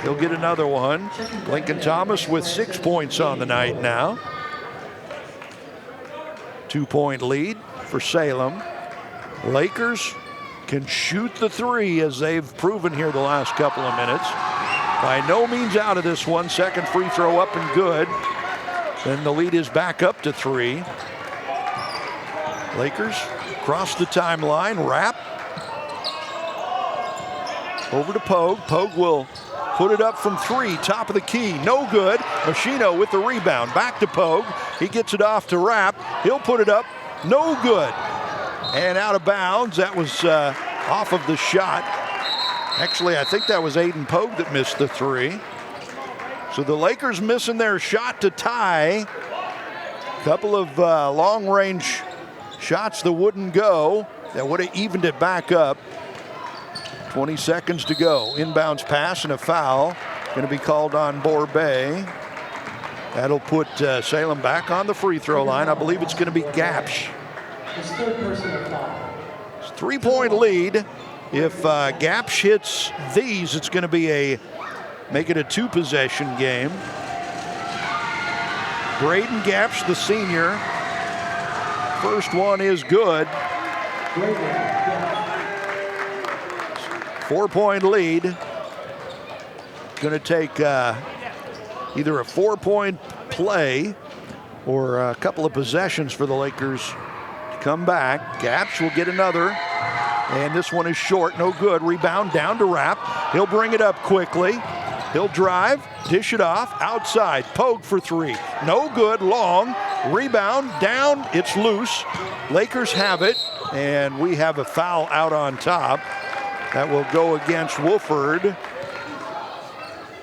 He'll get another one. Lincoln Thomas with 6 points on the night now. 2-point lead for Salem. Lakers can shoot the three as they've proven here the last couple of minutes. By no means out of this one. Second free throw up and good. Then the lead is back up to 3. Lakers cross the timeline. Wrap. Over to Pogue. Pogue will put it up from 3. Top of the key. No good. Machino with the rebound. Back to Pogue. He gets it off to Wrap. He'll put it up. No good. And out of bounds. That was off of the shot. Actually, I think that was Aiden Pogue that missed the 3. So the Lakers missing their shot to tie. Couple of long-range shots that wouldn't go. That would have evened it back up. 20 seconds to go. Inbounds pass and a foul. Going to be called on Borbet. That'll put Salem back on the free throw line. I believe it's going to be Gapsh. His third personal foul. 3-point lead. If Gapsh hits these, it's going to make it a 2-possession game. Braden Gapsh, the senior. First one is good. 4-point lead. Going to take either a 4-point play or a couple of possessions for the Lakers to come back. Gapsh will get another. And this one is short, no good. Rebound down to Wrap. He'll bring it up quickly. He'll drive, dish it off, outside. Pogue for 3. No good, long. Rebound, down, it's loose. Lakers have it, and we have a foul out on top. That will go against Wolford.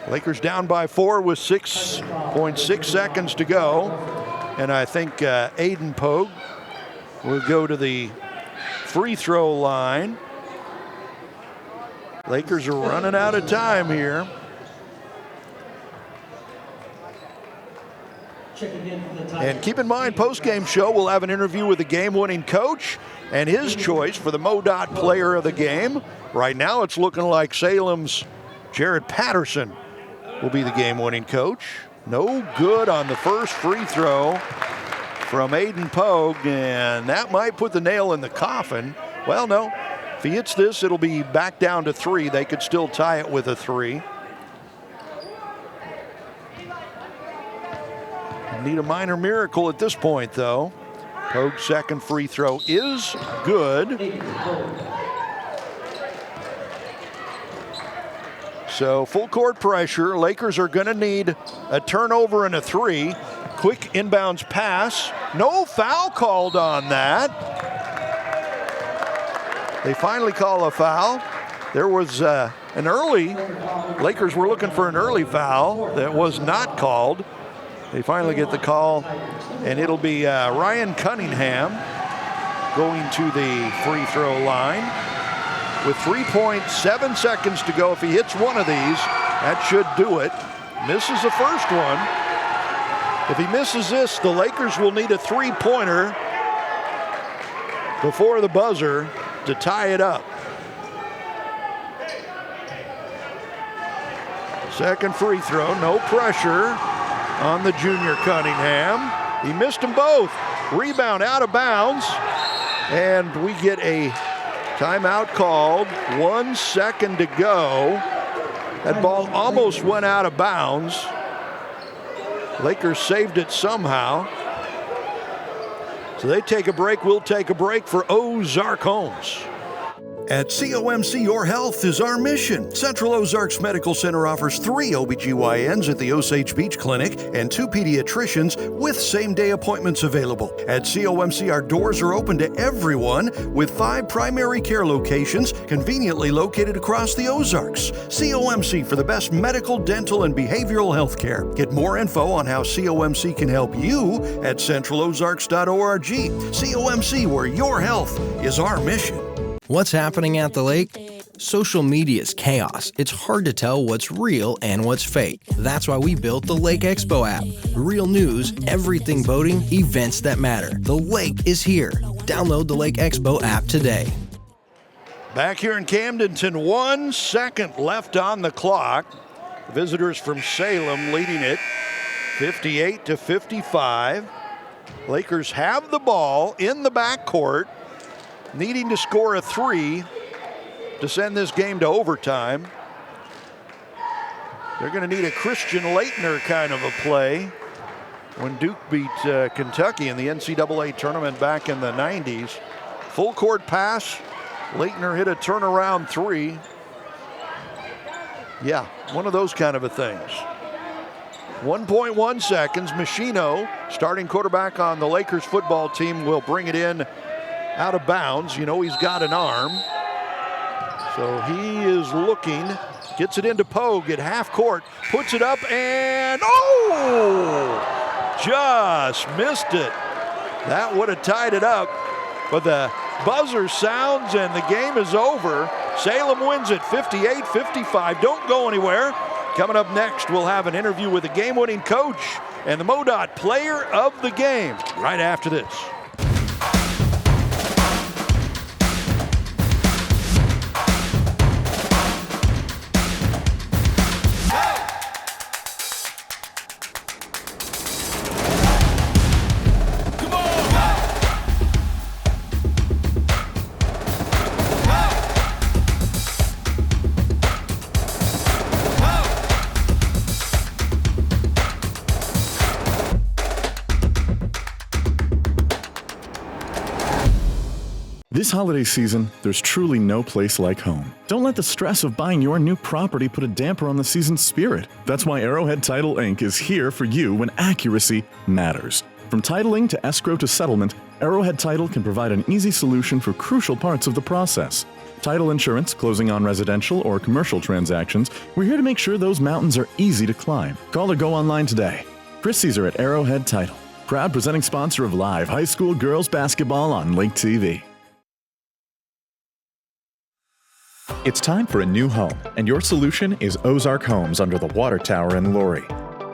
Lakers down by 4 with 6.6 seconds to go. And I think Aiden Pogue will go to the free throw line. Lakers are running out of time here. And keep in mind, post-game show, we'll have an interview with the game-winning coach and his choice for the MoDOT player of the game. Right now, it's looking like Salem's Jared Patterson will be the game-winning coach. No good on the first free throw from Aiden Pogue, and that might put the nail in the coffin. Well, no. If he hits this, it'll be back down to 3. They could still tie it with a 3. Need a minor miracle at this point, though. Pogue's second free throw is good. So full court pressure. Lakers are going to need a turnover and a 3. Quick inbounds pass. No foul called on that. They finally call a foul. There was an early, Lakers were looking for an early foul that was not called. They finally get the call, and it'll be Ryan Cunningham going to the free throw line. With 3.7 seconds to go, if he hits one of these, that should do it. Misses the first one. If he misses this, the Lakers will need a 3-pointer before the buzzer to tie it up. Second free throw, no pressure on the junior Cunningham. He missed them both. Rebound out of bounds. And we get a timeout called. 1 second to go. That ball almost went out of bounds. Lakers saved it somehow. So they take a break. We'll take a break for Ozark Homes. At COMC, your health is our mission. Central Ozarks Medical Center offers 3 OBGYNs at the Osage Beach Clinic and 2 pediatricians with same-day appointments available. At COMC, our doors are open to everyone with 5 primary care locations conveniently located across the Ozarks. COMC for the best medical, dental, and behavioral health care. Get more info on how COMC can help you at centralozarks.org. COMC, where your health is our mission. What's happening at the lake? Social media's chaos. It's hard to tell what's real and what's fake. That's why we built the Lake Expo app. Real news, everything boating, events that matter. The lake is here. Download the Lake Expo app today. Back here in Camdenton, 1 second left on the clock. Visitors from Salem leading it 58-55. Lakers have the ball in the backcourt, needing to score a 3 to send this game to overtime. They're going to need a Christian Laettner kind of a play. When Duke beat Kentucky in the NCAA tournament back in the 90s. Full court pass. Laettner hit a turnaround 3. Yeah, one of those kind of a things. 1.1 seconds. Machino, starting quarterback on the Lakers football team, will bring it in out of bounds. You know he's got an arm. So he is looking, gets it into Pogue at half court, puts it up and just missed it. That would have tied it up, but the buzzer sounds and the game is over. Salem wins it 58-55. Don't go anywhere. Coming up next, we'll have an interview with the game-winning coach and the MoDOT player of the game right after this. This holiday season, there's truly no place like home. Don't let the stress of buying your new property put a damper on the season's spirit. That's why Arrowhead Title Inc. is here for you when accuracy matters. From titling to escrow to settlement, Arrowhead Title can provide an easy solution for crucial parts of the process. Title insurance, closing on residential or commercial transactions, we're here to make sure those mountains are easy to climb. Call or go online today. Chris Caesar at Arrowhead Title, proud presenting sponsor of live high school girls basketball on Lake TV. It's time for a new home, and your solution is Ozark Homes under the water tower in Laurie.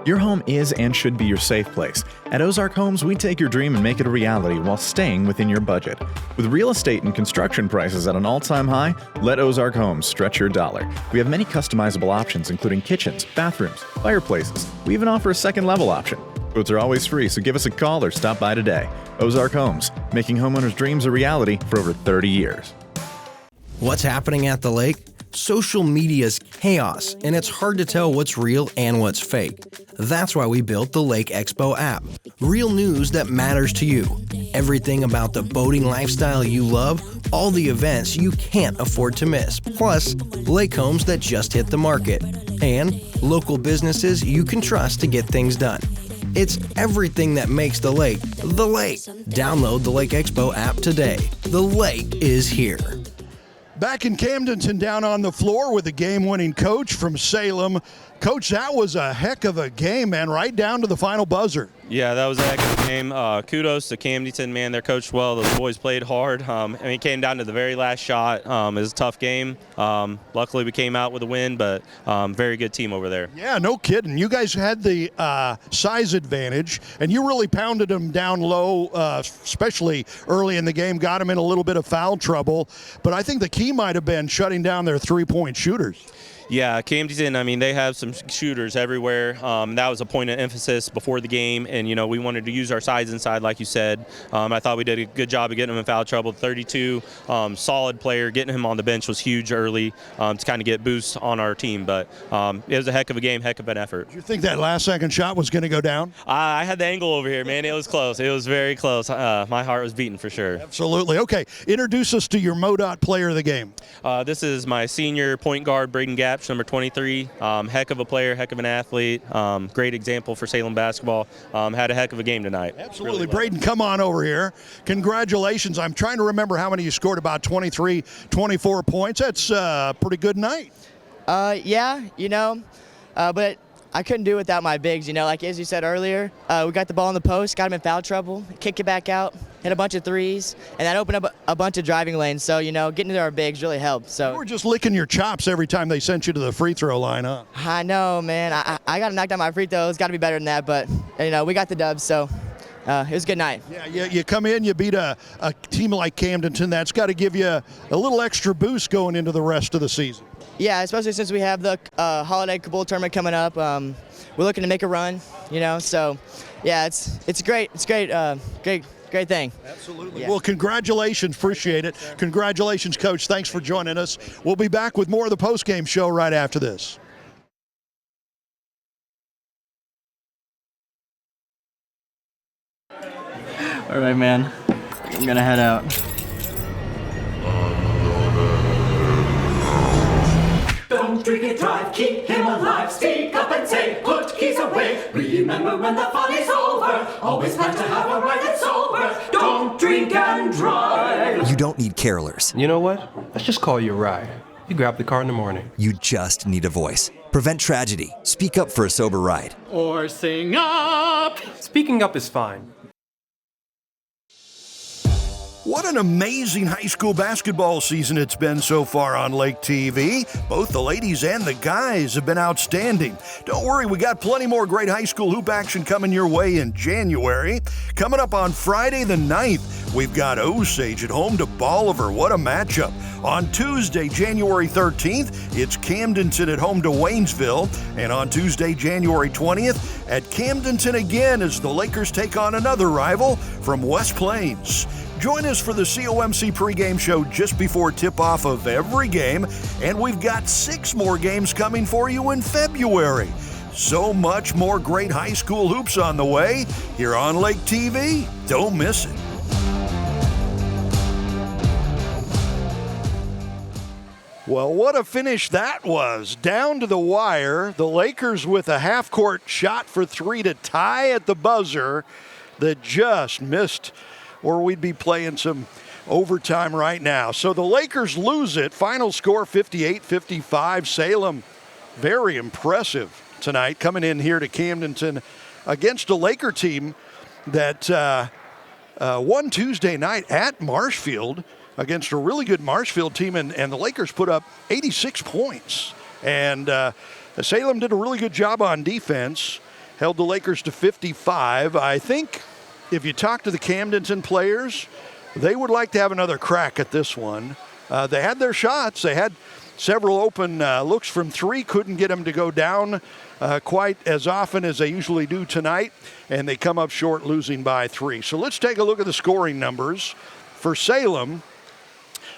Your home is and should be your safe place. At Ozark Homes, we take your dream and make it a reality while staying within your budget. With real estate and construction prices at an all-time high, let Ozark Homes stretch your dollar. We have many customizable options, including kitchens, bathrooms, fireplaces. We even offer a second level option. Quotes are always free, so give us a call or stop by today. Ozark Homes, making homeowners' dreams a reality for over 30 years. What's happening at the lake? Social media's chaos, and it's hard to tell what's real and what's fake. That's why we built the Lake Expo app. Real news that matters to you. Everything about the boating lifestyle you love, all the events you can't afford to miss. Plus, lake homes that just hit the market. And local businesses you can trust to get things done. It's everything that makes the lake the lake. Download the Lake Expo app today. The lake is here. Back in Camdenton, down on the floor with the game-winning coach from Salem. Coach, that was a heck of a game, man, right down to the final buzzer. Yeah, that was a heck of a game. Kudos to Camdenton, man. They're coached well. Those boys played hard. It came down to the very last shot. It was a tough game. Luckily, we came out with a win, but very good team over there. Yeah, no kidding. You guys had the size advantage, and you really pounded them down low, especially early in the game, got them in a little bit of foul trouble. But I think the key might have been shutting down their three-point shooters. Yeah, Camdenton, I mean, they have some shooters everywhere. That was a point of emphasis before the game, and, we wanted to use our size inside, like you said. I thought we did a good job of getting him in foul trouble. 32, solid player. Getting him on the bench was huge early to kind of get boost on our team, but it was a heck of a game, heck of an effort. Did you think that last-second shot was going to go down? I had the angle over here, man. It was close. It was very close. My heart was beating for sure. Absolutely. Okay, introduce us to your MoDOT player of the game. This is my senior point guard, Braden Gapsch, number 23. Heck of a player, heck of an athlete. Great example for Salem basketball. Had a heck of a game tonight. Absolutely. Really Braden, come on over here. Congratulations. I'm trying to remember how many you scored, about 23, 24 points. That's a pretty good night. Yeah, but I couldn't do it without my bigs, like as you said earlier, we got the ball in the post, got him in foul trouble, kick it back out, hit a bunch of threes, and that opened up a bunch of driving lanes. So, getting to our bigs really helped. So you were just licking your chops every time they sent you to the free throw line, huh? I know, man. I got to knock down my free throws. Got to be better than that, but, we got the dubs, so it was a good night. Yeah, you come in, you beat a team like Camdenton. That's got to give you a little extra boost going into the rest of the season. Yeah, especially since we have the Holiday Bowl tournament coming up. We're looking to make a run, So, yeah, it's great. It's great. Great thing. Absolutely. Yeah. Well, congratulations. Appreciate it. Congratulations, Coach. Thanks for joining us. We'll be back with more of the postgame show right after this. All right, man. I'm gonna head out. Don't drink it, drive, keep him alive. Speak up and say, put keys away. Remember when the fun is over, always plan to have a ride that's sober. Don't drink and drive. You don't need carolers. You know what? Let's just call you a ride. You grab the car in the morning. You just need a voice. Prevent tragedy. Speak up for a sober ride. Or sing up. Speaking up is fine. What an amazing high school basketball season it's been so far on Lake TV. Both the ladies and the guys have been outstanding. Don't worry, we got plenty more great high school hoop action coming your way in January. Coming up on Friday the 9th, we've got Osage at home to Bolivar. What a matchup. On Tuesday, January 13th, it's Camdenton at home to Waynesville. And on Tuesday, January 20th, at Camdenton again as the Lakers take on another rival from West Plains. Join us for the COMC pregame show just before tip-off of every game, and we've got 6 more games coming for you in February. So much more great high school hoops on the way here on Lake TV. Don't miss it. Well, what a finish that was. Down to the wire. The Lakers with a half-court shot for 3 to tie at the buzzer that just missed, or we'd be playing some overtime right now. So the Lakers lose it. Final score 58-55. Salem, very impressive tonight, coming in here to Camdenton against a Laker team that won Tuesday night at Marshfield against a really good Marshfield team, and the Lakers put up 86 points. And Salem did a really good job on defense, held the Lakers to 55. I think if you talk to the Camdenton players, they would like to have another crack at this one. They had their shots. They had several open looks from 3, couldn't get them to go down quite as often as they usually do tonight, and they come up short, losing by 3. So let's take a look at the scoring numbers. For Salem,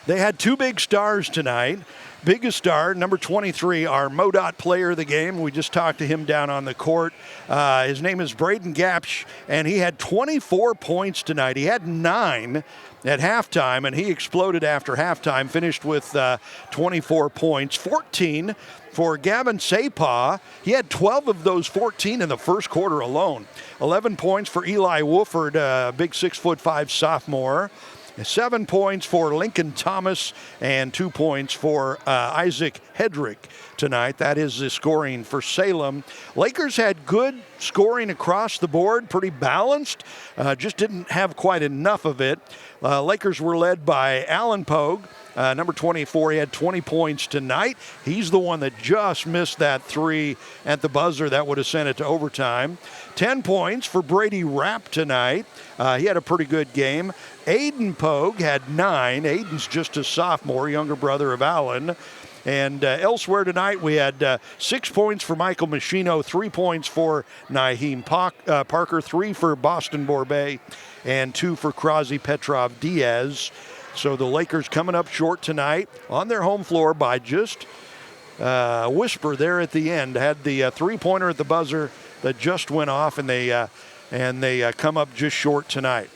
they had 2 big stars tonight. Biggest star, number 23, our MoDOT player of the game. We just talked to him down on the court. His name is Braden Gapsch, and he had 24 points tonight. He had 9 at halftime, and he exploded after halftime, finished with 24 points. 14 for Gavin Sapaw. He had 12 of those 14 in the first quarter alone. 11 points for Eli Wolford, a big 6'5" sophomore. 7 points for Lincoln Thomas and 2 points for Isaac Hedrick tonight. That is the scoring for Salem. Lakers had good scoring across the board, pretty balanced, just didn't have quite enough of it. Lakers were led by Alan Pogue, number 24. He had 20 points tonight. He's the one that just missed that 3 at the buzzer that would have sent it to overtime. 10 points for Brady Rapp tonight. He had a pretty good game. Aiden Pogue had 9. Aiden's just a sophomore, younger brother of Allen. And elsewhere tonight, we had 6 points for Michael Machino, 3 points for Naheem Parker, 3 for Boston Borbet, and 2 for Krazi Petrov Diaz. So the Lakers coming up short tonight on their home floor by just a whisper there at the end. Had the three-pointer at the buzzer that just went off, and they come up just short tonight.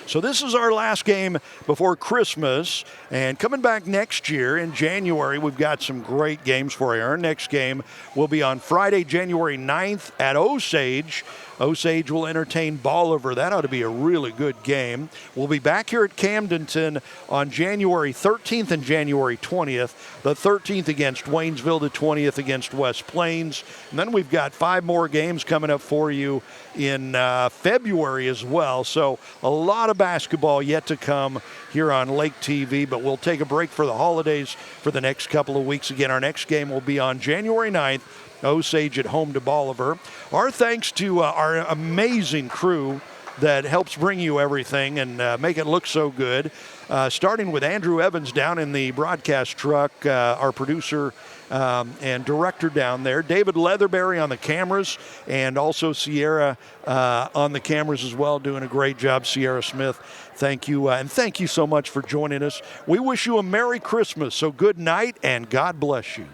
So this is our last game before Christmas, and coming back next year in January, we've got some great games for you. Our next game will be on Friday, January 9th at Osage. Osage will entertain Bolivar. That ought to be a really good game. We'll be back here at Camdenton on January 13th and January 20th. The 13th against Waynesville, the 20th against West Plains. And then we've got 5 more games coming up for you in February as well. So a lot of basketball yet to come here on Lake TV, but we'll take a break for the holidays for the next couple of weeks. Again, our next game will be on January 9th. Osage at home to Bolivar. Our thanks to our amazing crew that helps bring you everything and make it look so good. Starting with Andrew Evans down in the broadcast truck, our producer and director down there. David Leatherberry on the cameras, and also Sierra on the cameras as well, doing a great job. Sierra Smith, thank you. And thank you so much for joining us. We wish you a Merry Christmas. So good night and God bless you.